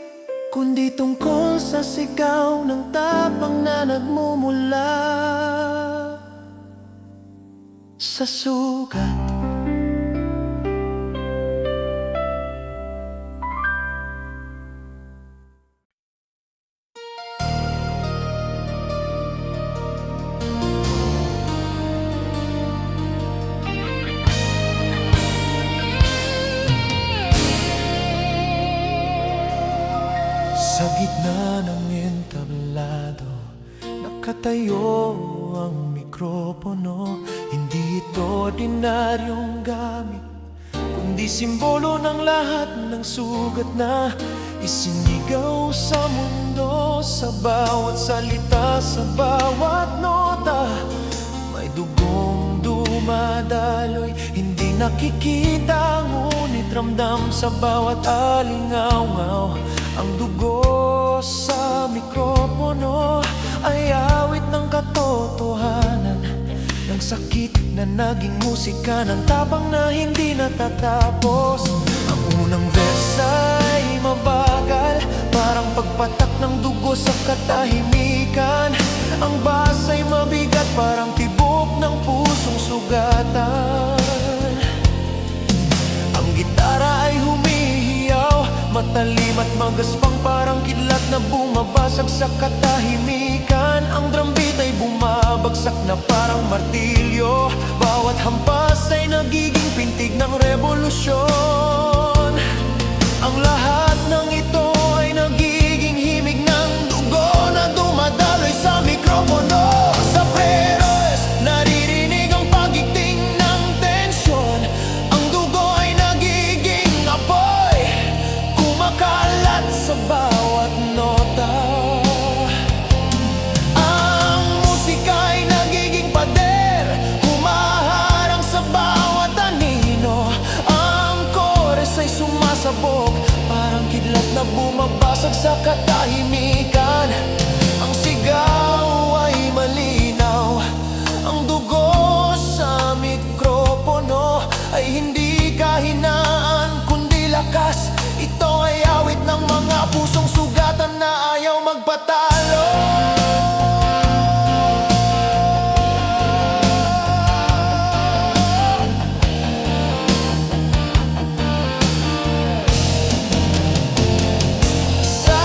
kundi tungkol sa sigaw ng tapang na nagmumula sa sugat. Sa gitna ng entablado, nakatayo ang mikropono. Hindi ito ordinaryong gamit, kundi simbolo ng lahat ng sugat na isinigaw sa mundo. Sa bawat salita, sa bawat nota, may dugong dumadaloy. Hindi nakikita, ngunit ramdam sa bawat alingaw-ngaw. Ang dugo sa mikropono ay awit ng katotohanan, ng sakit na naging musika, ng tapang na hindi natatapos. Ang unang verse ay mabagal, parang pagpatak ng dugo sa katahimikan. Ang bass ay mabigat, parang tibok ng pusong sugatan. Ang gitara ay humihiyaw, matalim at magaspang, parang kidlat na bumabasag sa katahimikan. Ang drum beat ay bumabagsak na parang martilyo, bawat hampas ay nagiging pintig ng revolusyon. Ang lahat ng ito ay nagiging himig ng dugo na dumadaloy sa mikropono. Sa pre-chorus, naririnig ang pagigting ng tensyon. Ang dugo ay nagiging apoy, kumakalat sa bawat nota. Ang musika ay nagiging pader, humaharang sa bawat anino. Ang chorus ay sumasabog, parang kidlat na bumabasag sa katahimikan. Ang sigaw ay malinaw, ang dugo sa mikropono ay hindi kahinaan, kundi lakas. Ito ay awit ng mga pusong sugatan na ayaw magpatalo. Sa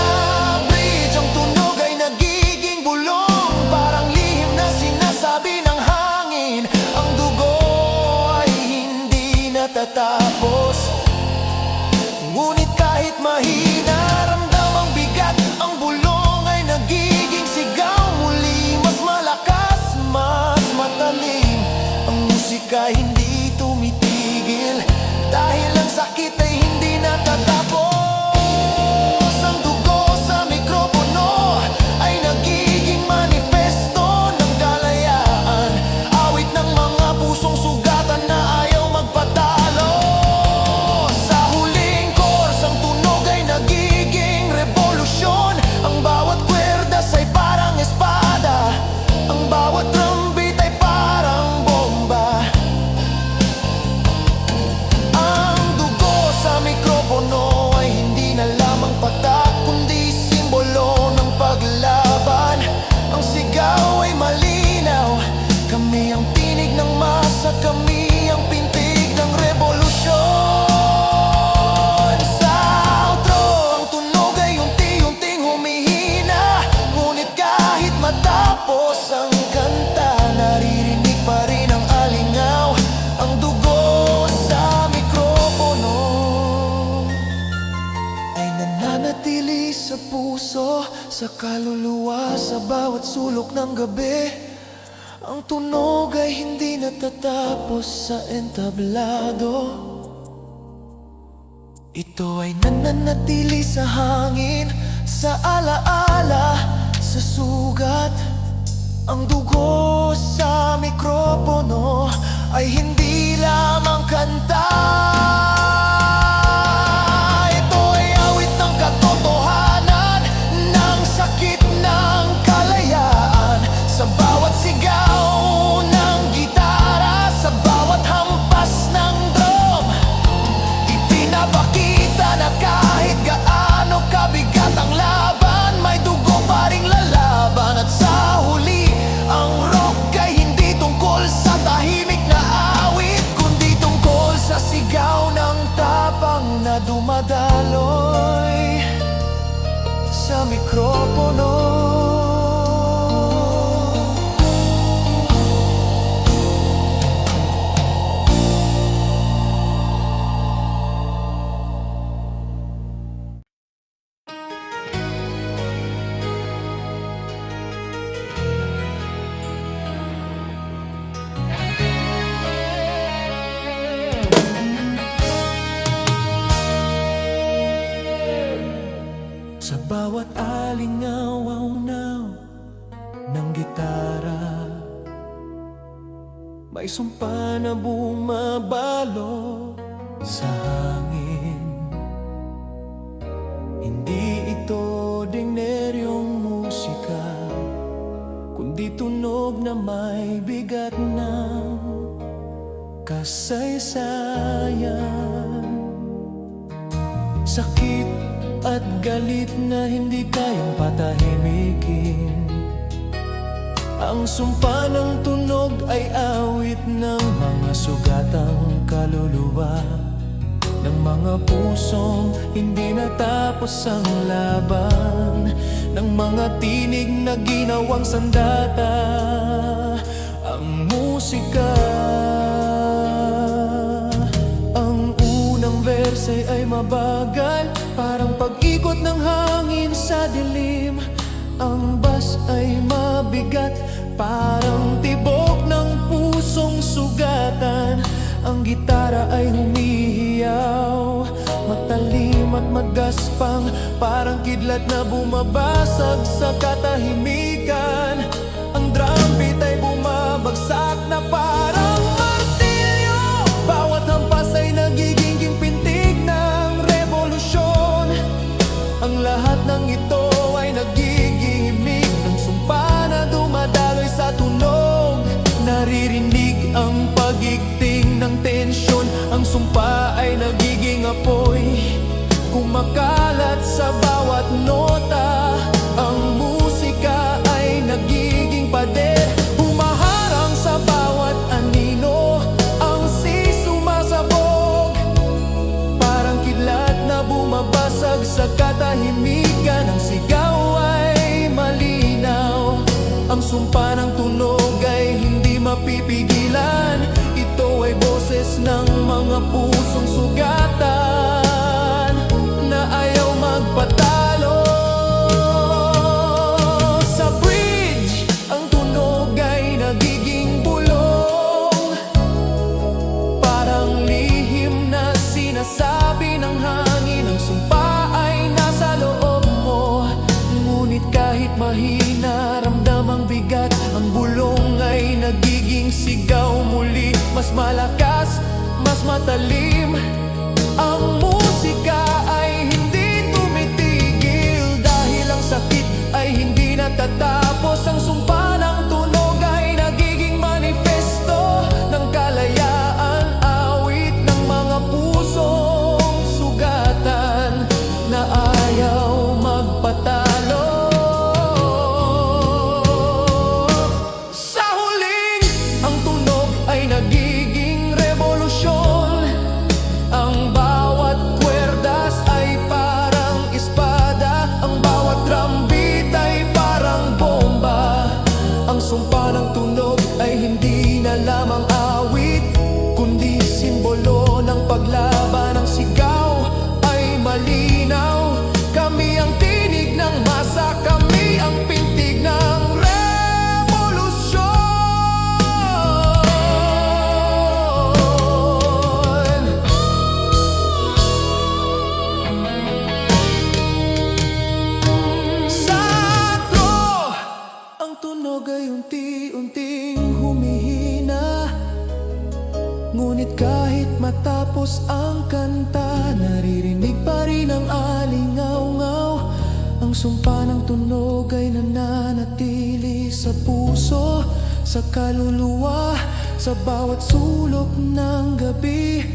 sa kaluluwa sa bawat sulok ng gabi. Ang tunog ay hindi natatapos sa entablado. Ito ay nananatili sa hangin, sa alaala, sa sugat. Ang dugo sa mikropono ay hindi lamang kanta. Ito ay awit ng katotohanan, ng sakit ng kalayaan. Sa bawat sigaw ng gitara, sa bawat hampas ng drum, ipinapakita na kahit gaano kabigat ang laban, may dugo pa ring lalaban. At sa huli, ang rock ay hindi tungkol sa tahimik na awit, kundi tungkol sa sigaw ng tapang na dumadaloy sa mikropono. Sa bawat alingaw-aw ng gitara, may sumpa na bumabalo sa hangin. Hindi ito ordinaryong musika, kundi tunog na may bigat ng kasaysayan. Sakit at galit na hindi kayang patahimikin. Ang sumpa ng tunog ay awit ng mga sugatang kaluluwa, ng mga pusong hindi natapos ang laban, ng mga tinig na ginawang sandata. Ang musika, ang unang verse ay mabagal, parang pag-ikot ng hangin sa dilim. Ang bass ay mabigat, parang tibok ng pusong sugatan. Ang gitara ay humihiyaw, matalim at magaspang, parang kidlat na bumabasag sa katahimikan. Ang drum beat ay bumabagsak na parang martilyo, bawat hampas ay nagiging gimpintig ng revolusyon. Ang lahat ng ito ay nagiging himig ng sumpa na dumadaloy sa tunog. Naririnig ang pagigting ng tensyon, ang sumpa ay nagiging apoy, kumakalat sa bawat nota. Ang musika ay nagiging pader, humaharang sa bawat anino. Ang sumasabog, parang kidlat na bumabasag sa katahimikan. Ang sigaw ay malinaw, ang sumpa ng tunog ay hindi mapipigilan. Ito ay boses ng mga pusong sugatan na ayaw magpatalo. Sa bridge, ang tunog ay nagiging bulong, parang lihim na sinasabi ng hangin. Ang sumpa ay nasa loob mo, ngunit kahit mahina, ramdam ang bigat. Ang bulong ay nagiging sigaw muli, mas malakas, mas matalim. Ang musika ay hindi tumitigil, dahil ang sakit ay hindi natatapos. Ang sumpa ng tunog ay nagiging manifesto ng kalayaan, awit ng mga pusong sugatan na ayaw magpatalo. Sa huling, ang tunog ay nagiging revolusyon. Ang bawat kwerdas ay parang espada, ang bawat drum beat ay parang bomba. Ang sumpa ng tunog ay hindi na lamang awit, kundi simbolo ng paglaban. Ang sigaw ay malinaw, kami ang tinig ng masa, kami Ang tunog ay unti-unting humihina, ngunit kahit matapos ang kanta, naririnig pa rin ang alingaw-ngaw. Ang sumpa ng tunog ay nananatili sa puso, sa kaluluwa, sa bawat sulok ng gabi.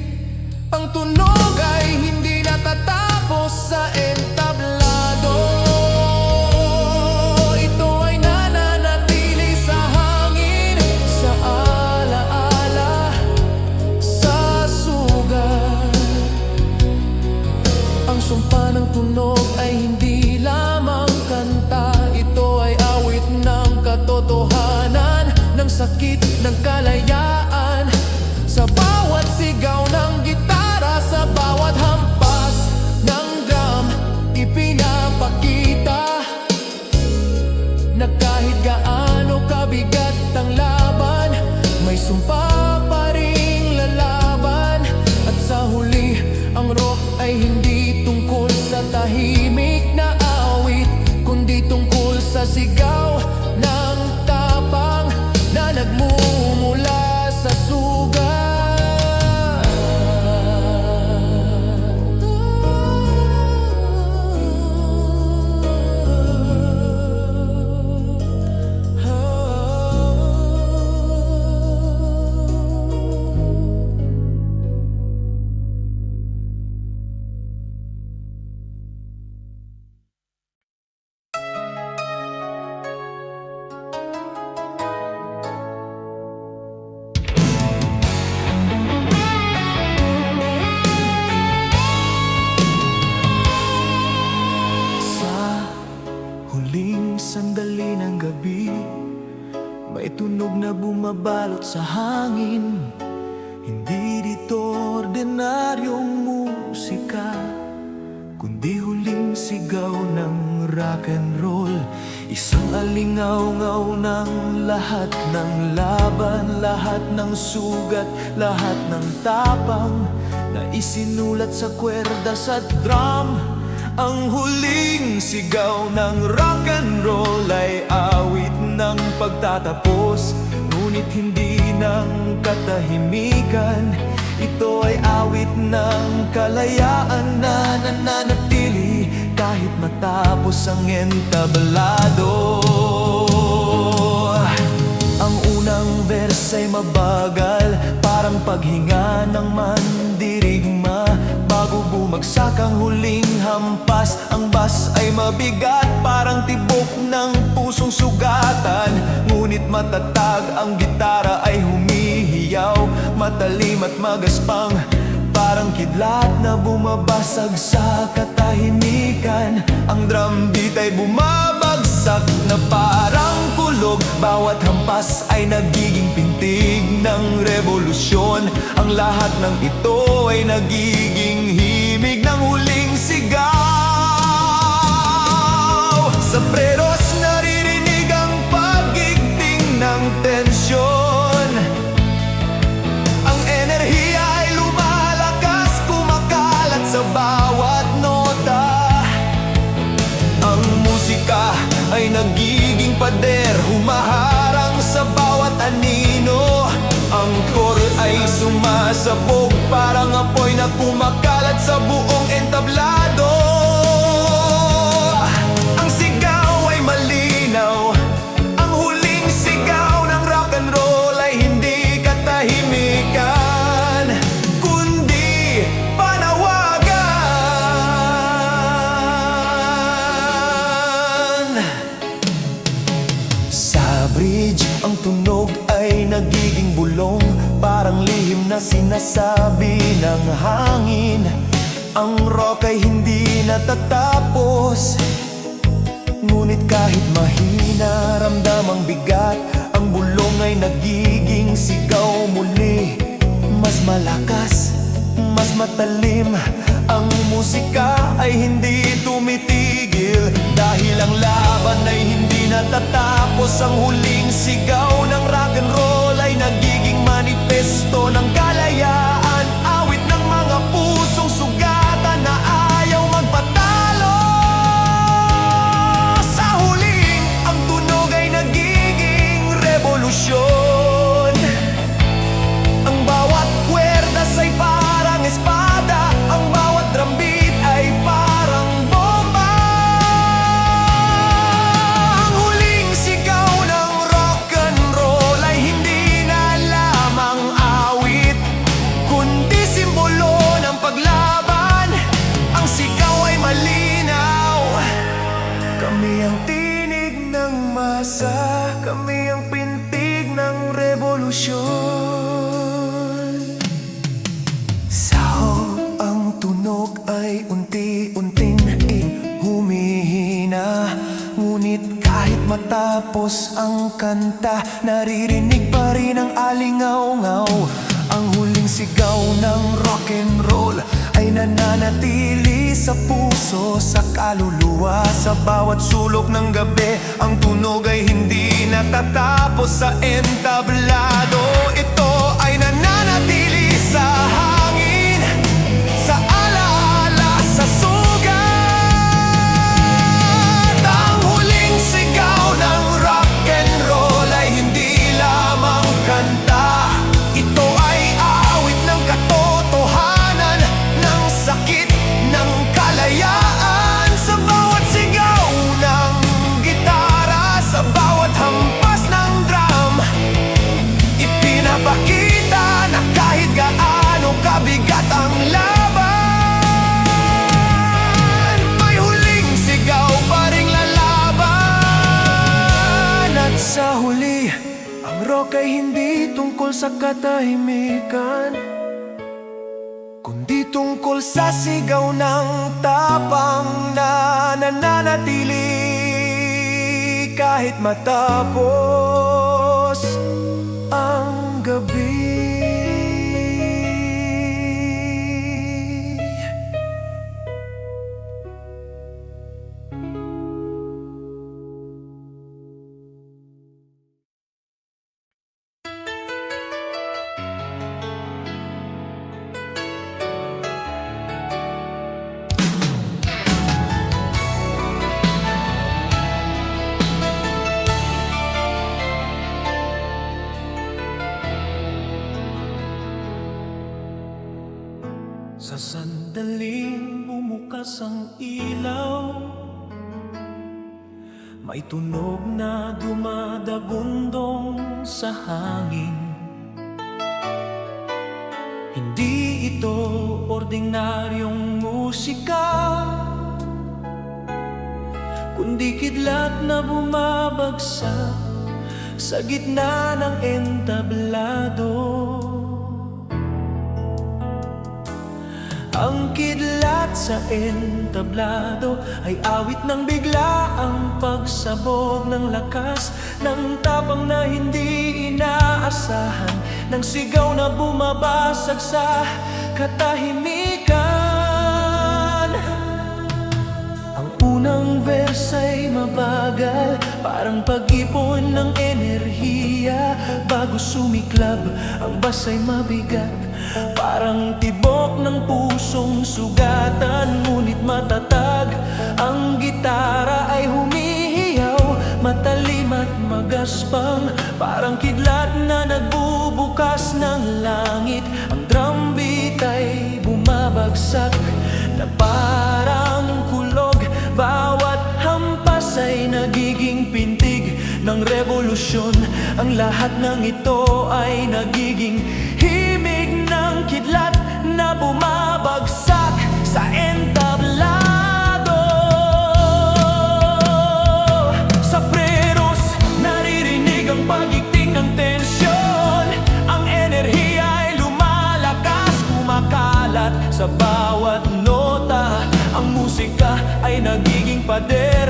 Ang tunog ay hindi natatapos sa entablado. Ito ay nananatili sa hangin, sa alaala, sa sugat. Ang sumpa ng tunog ay hindi lamang kanta, ito ay awit ng katotohanan, ng sakit, ng kalayaan. Sa bawat sigaw ng gitara, sa bawat hampas ng drum, ipinapakita na kahit gaano kabigat ang laban, may sumpa pa ring lalaban. At sa huli, ang rock ay hindi tungkol sa tahimik na awit, kundi tungkol sa sigaw ng tapang na nagmumula sa sugat. Sandali ng gabi, may tunog na bumabalot sa hangin. Hindi dito ordinaryong musika, kundi huling sigaw ng rock and roll. Isang alingaw-ngaw ng lahat ng laban, lahat ng sugat, lahat ng tapang na isinulat sa kwerdas at drum. Ang huling sigaw ng rock and roll ay awit ng pagtatapos, ngunit hindi ng katahimikan. Ito ay awit ng kalayaan na nananatili kahit matapos ang entablado. Ang unang verse ay mabagal, parang paghinga ng mandirigma. Bago bumagsak ang huling hampas, ang bass ay mabigat, parang tibok ng pusong sugatan. Ngunit matatag, ang gitara ay humihiyaw, matalim at magaspang, parang kidlat na bumabasag sa katahimikan. Ang drum beat ay bumabagsak na parang kulog, bawat hampas ay nagiging pintig ng revolusyon. Ang lahat ng ito ay nagiging himig ng huling sigaw. Sa preros naririnig ang pagigting ng tensyon. Ang enerhiya ay lumalakas, kumakalat sa bawat nota. Ang musika ay nagiging pader, humaharang sa bawat anino. Ang core ay sumasabog, parang apoy na kumakalat sa buong entablado. Ang sigaw ay malinaw, ang huling sigaw ng rock and roll ay hindi katahimikan, kundi panawagan. Sa bridge, ang tunog ay nagiging bulong, parang lihim na sinasabi ng hangin. Ang rock ay hindi natatapos, ngunit kahit mahina, ramdam ang bigat. Ang bulong ay nagiging sigaw muli, mas malakas, mas matalim. Ang musika ay hindi tumitigil, dahil ang laban ay hindi natatapos. Ang huling sigaw ng rock and roll ay nagiging manifesto ng kalayaan, awit ng mga pusong sugatan na ayaw magpatalo. Sa huling, ang tunog ay nagiging pag-asa, kami ang pintig ng revolusyon. Sahog ang tunog ay unti-unting humihina, ngunit kahit matapos ang kanta, naririnig pa rin ang alingaw-ngaw. Ang huling sigaw ng rock and roll ay nananatili sa puso, sa kaluluwa. Sa bawat sulok ng gabi, ang tunog ay hindi natatapos sa entablado. Ito ay nananatili sa hangin, sa alaala, sa sugat. Ang huling sigaw ng rock and roll ay hindi lamang kanta. Ito ay awit ng katotohanan, ng sakit, ng kalayaan. Sa bawat sigaw ng gitara, sa bawat hampas ng drum, ipinapakita na kahit gaano kabigat ang laban, may huling sigaw pa ring lalaban. At sa huli, ang rock ay hindi tungkol sa katahimikan, kundi tungkol sa sigaw ng tapang na nananatili kahit matapos ang gabi. Sa sandaling bumukas ang ilaw, may tunog na dumadagundong sa hangin. Hindi ito ordinaryong musika, kundi kidlat na bumabagsak sa gitna ng entablado. Ang kidlat sa entablado ay awit ng biglaang pagsabog ng lakas, ng tapang na hindi inaasahan, ng sigaw na bumabasag sa katahimikan. Ang unang verse ay mabagal, parang pag-ipon ng enerhiya. Bago sumiklab, ang bass ay mabigat, parang tibok ng pusong sugatan. Ngunit matatag, ang gitara ay humihiyaw, matalim at magaspang, parang kidlat na nagbubukas ng langit. Ang drum beat ay bumabagsak na parang kulog, bawat hampas ay nagiging pintig ng revolusyon. Ang lahat ng ito ay nagiging himig ng kidlat na bumabagsak sa entablado. Sa preros, naririnig ang pagigting ng tensyon. Ang enerhiya ay lumalakas, kumakalat sa bawat nota. Ang musika ay nagiging pader,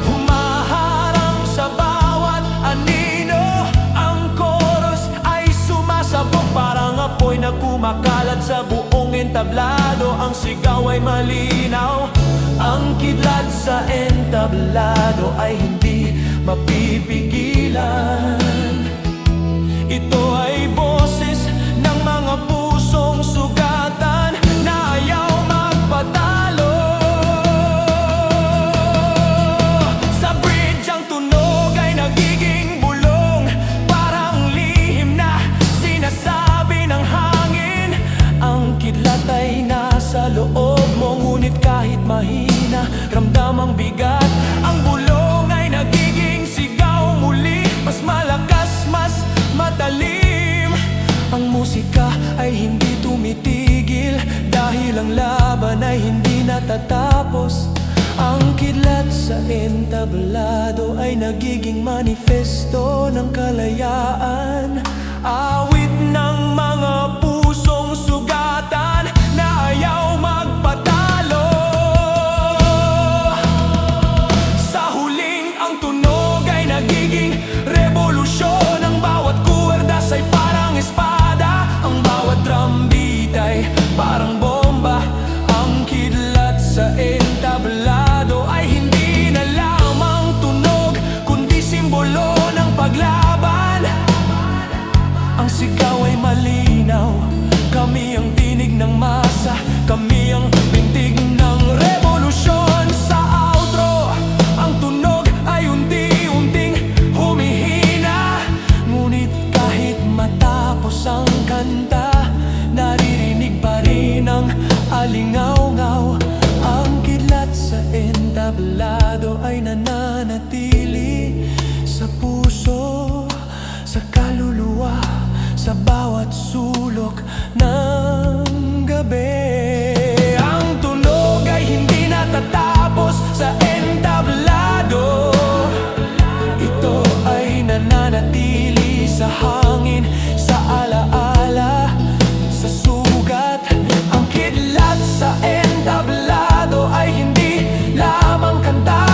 humaharang sa bawat anino. Ang chorus ay sumasabog, parang apoy na kumakalat sa buong entablado. Ang sigaw ay malinaw, ang kidlat sa entablado ay hindi mapipigilan. Ito ay boses ng mga pusong sugatan na ayaw magpatalo. Sa bridge ang tunog ay nagiging bulong, parang lihim na sinasabi ng hangin. Ang kidlat ay nasa loob mo, ngunit kahit mahina, ramdam ang bigat. Ang bulong ay nagiging sigaw muli, mas nagiging manifesto ng kalayaan. Awit ng mga pusong sugatan na ayaw magpatalo. Sa huling ang tunog ay nagiging revolusyon. Ang bawat kuwerdas ay parang espada, ang bawat drum beat ay parang bomba. Ang kidlat sa entablado ay hindi na lamang tunog, kundi simbolo ng paglaban. Ang sigaw ay malinaw, kami ang tinig ng masa, kami ang bintig ng revolusyon. Sa outro, ang tunog ay unti-unting humihina. Ngunit kahit matapos ang kanta, naririnig pa rin ang alingaw-ngaw. Ang kidlat sa entablado ay nananatili sa puso, sa kaluluwa, sa bawat sulok ng gabi. Ang tunog ay hindi natatapos sa entablado. Ito ay nananatili sa hangin, sa alaala, sa sugat. Ang kidlat sa entablado ay hindi lamang kanta.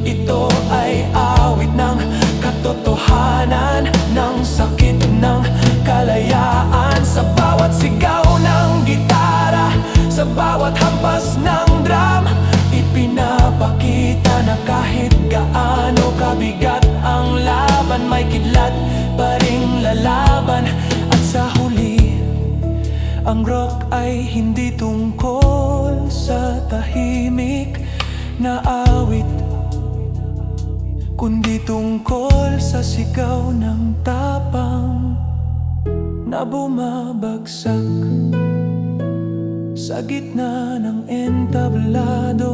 Ito ay awit ng katotohanan, ng sakit ng kalayaan. Sa bawat sigaw ng gitara, sa bawat hampas ng drum, ipinapakita na kahit gaano kabigat ang laban, may kidlat pa ring lalaban. At sa huli, ang rock ay hindi tungkol sa tahimik na awit, kundi tungkol sa sigaw ng tapang na bumabagsak sa gitna ng entablado.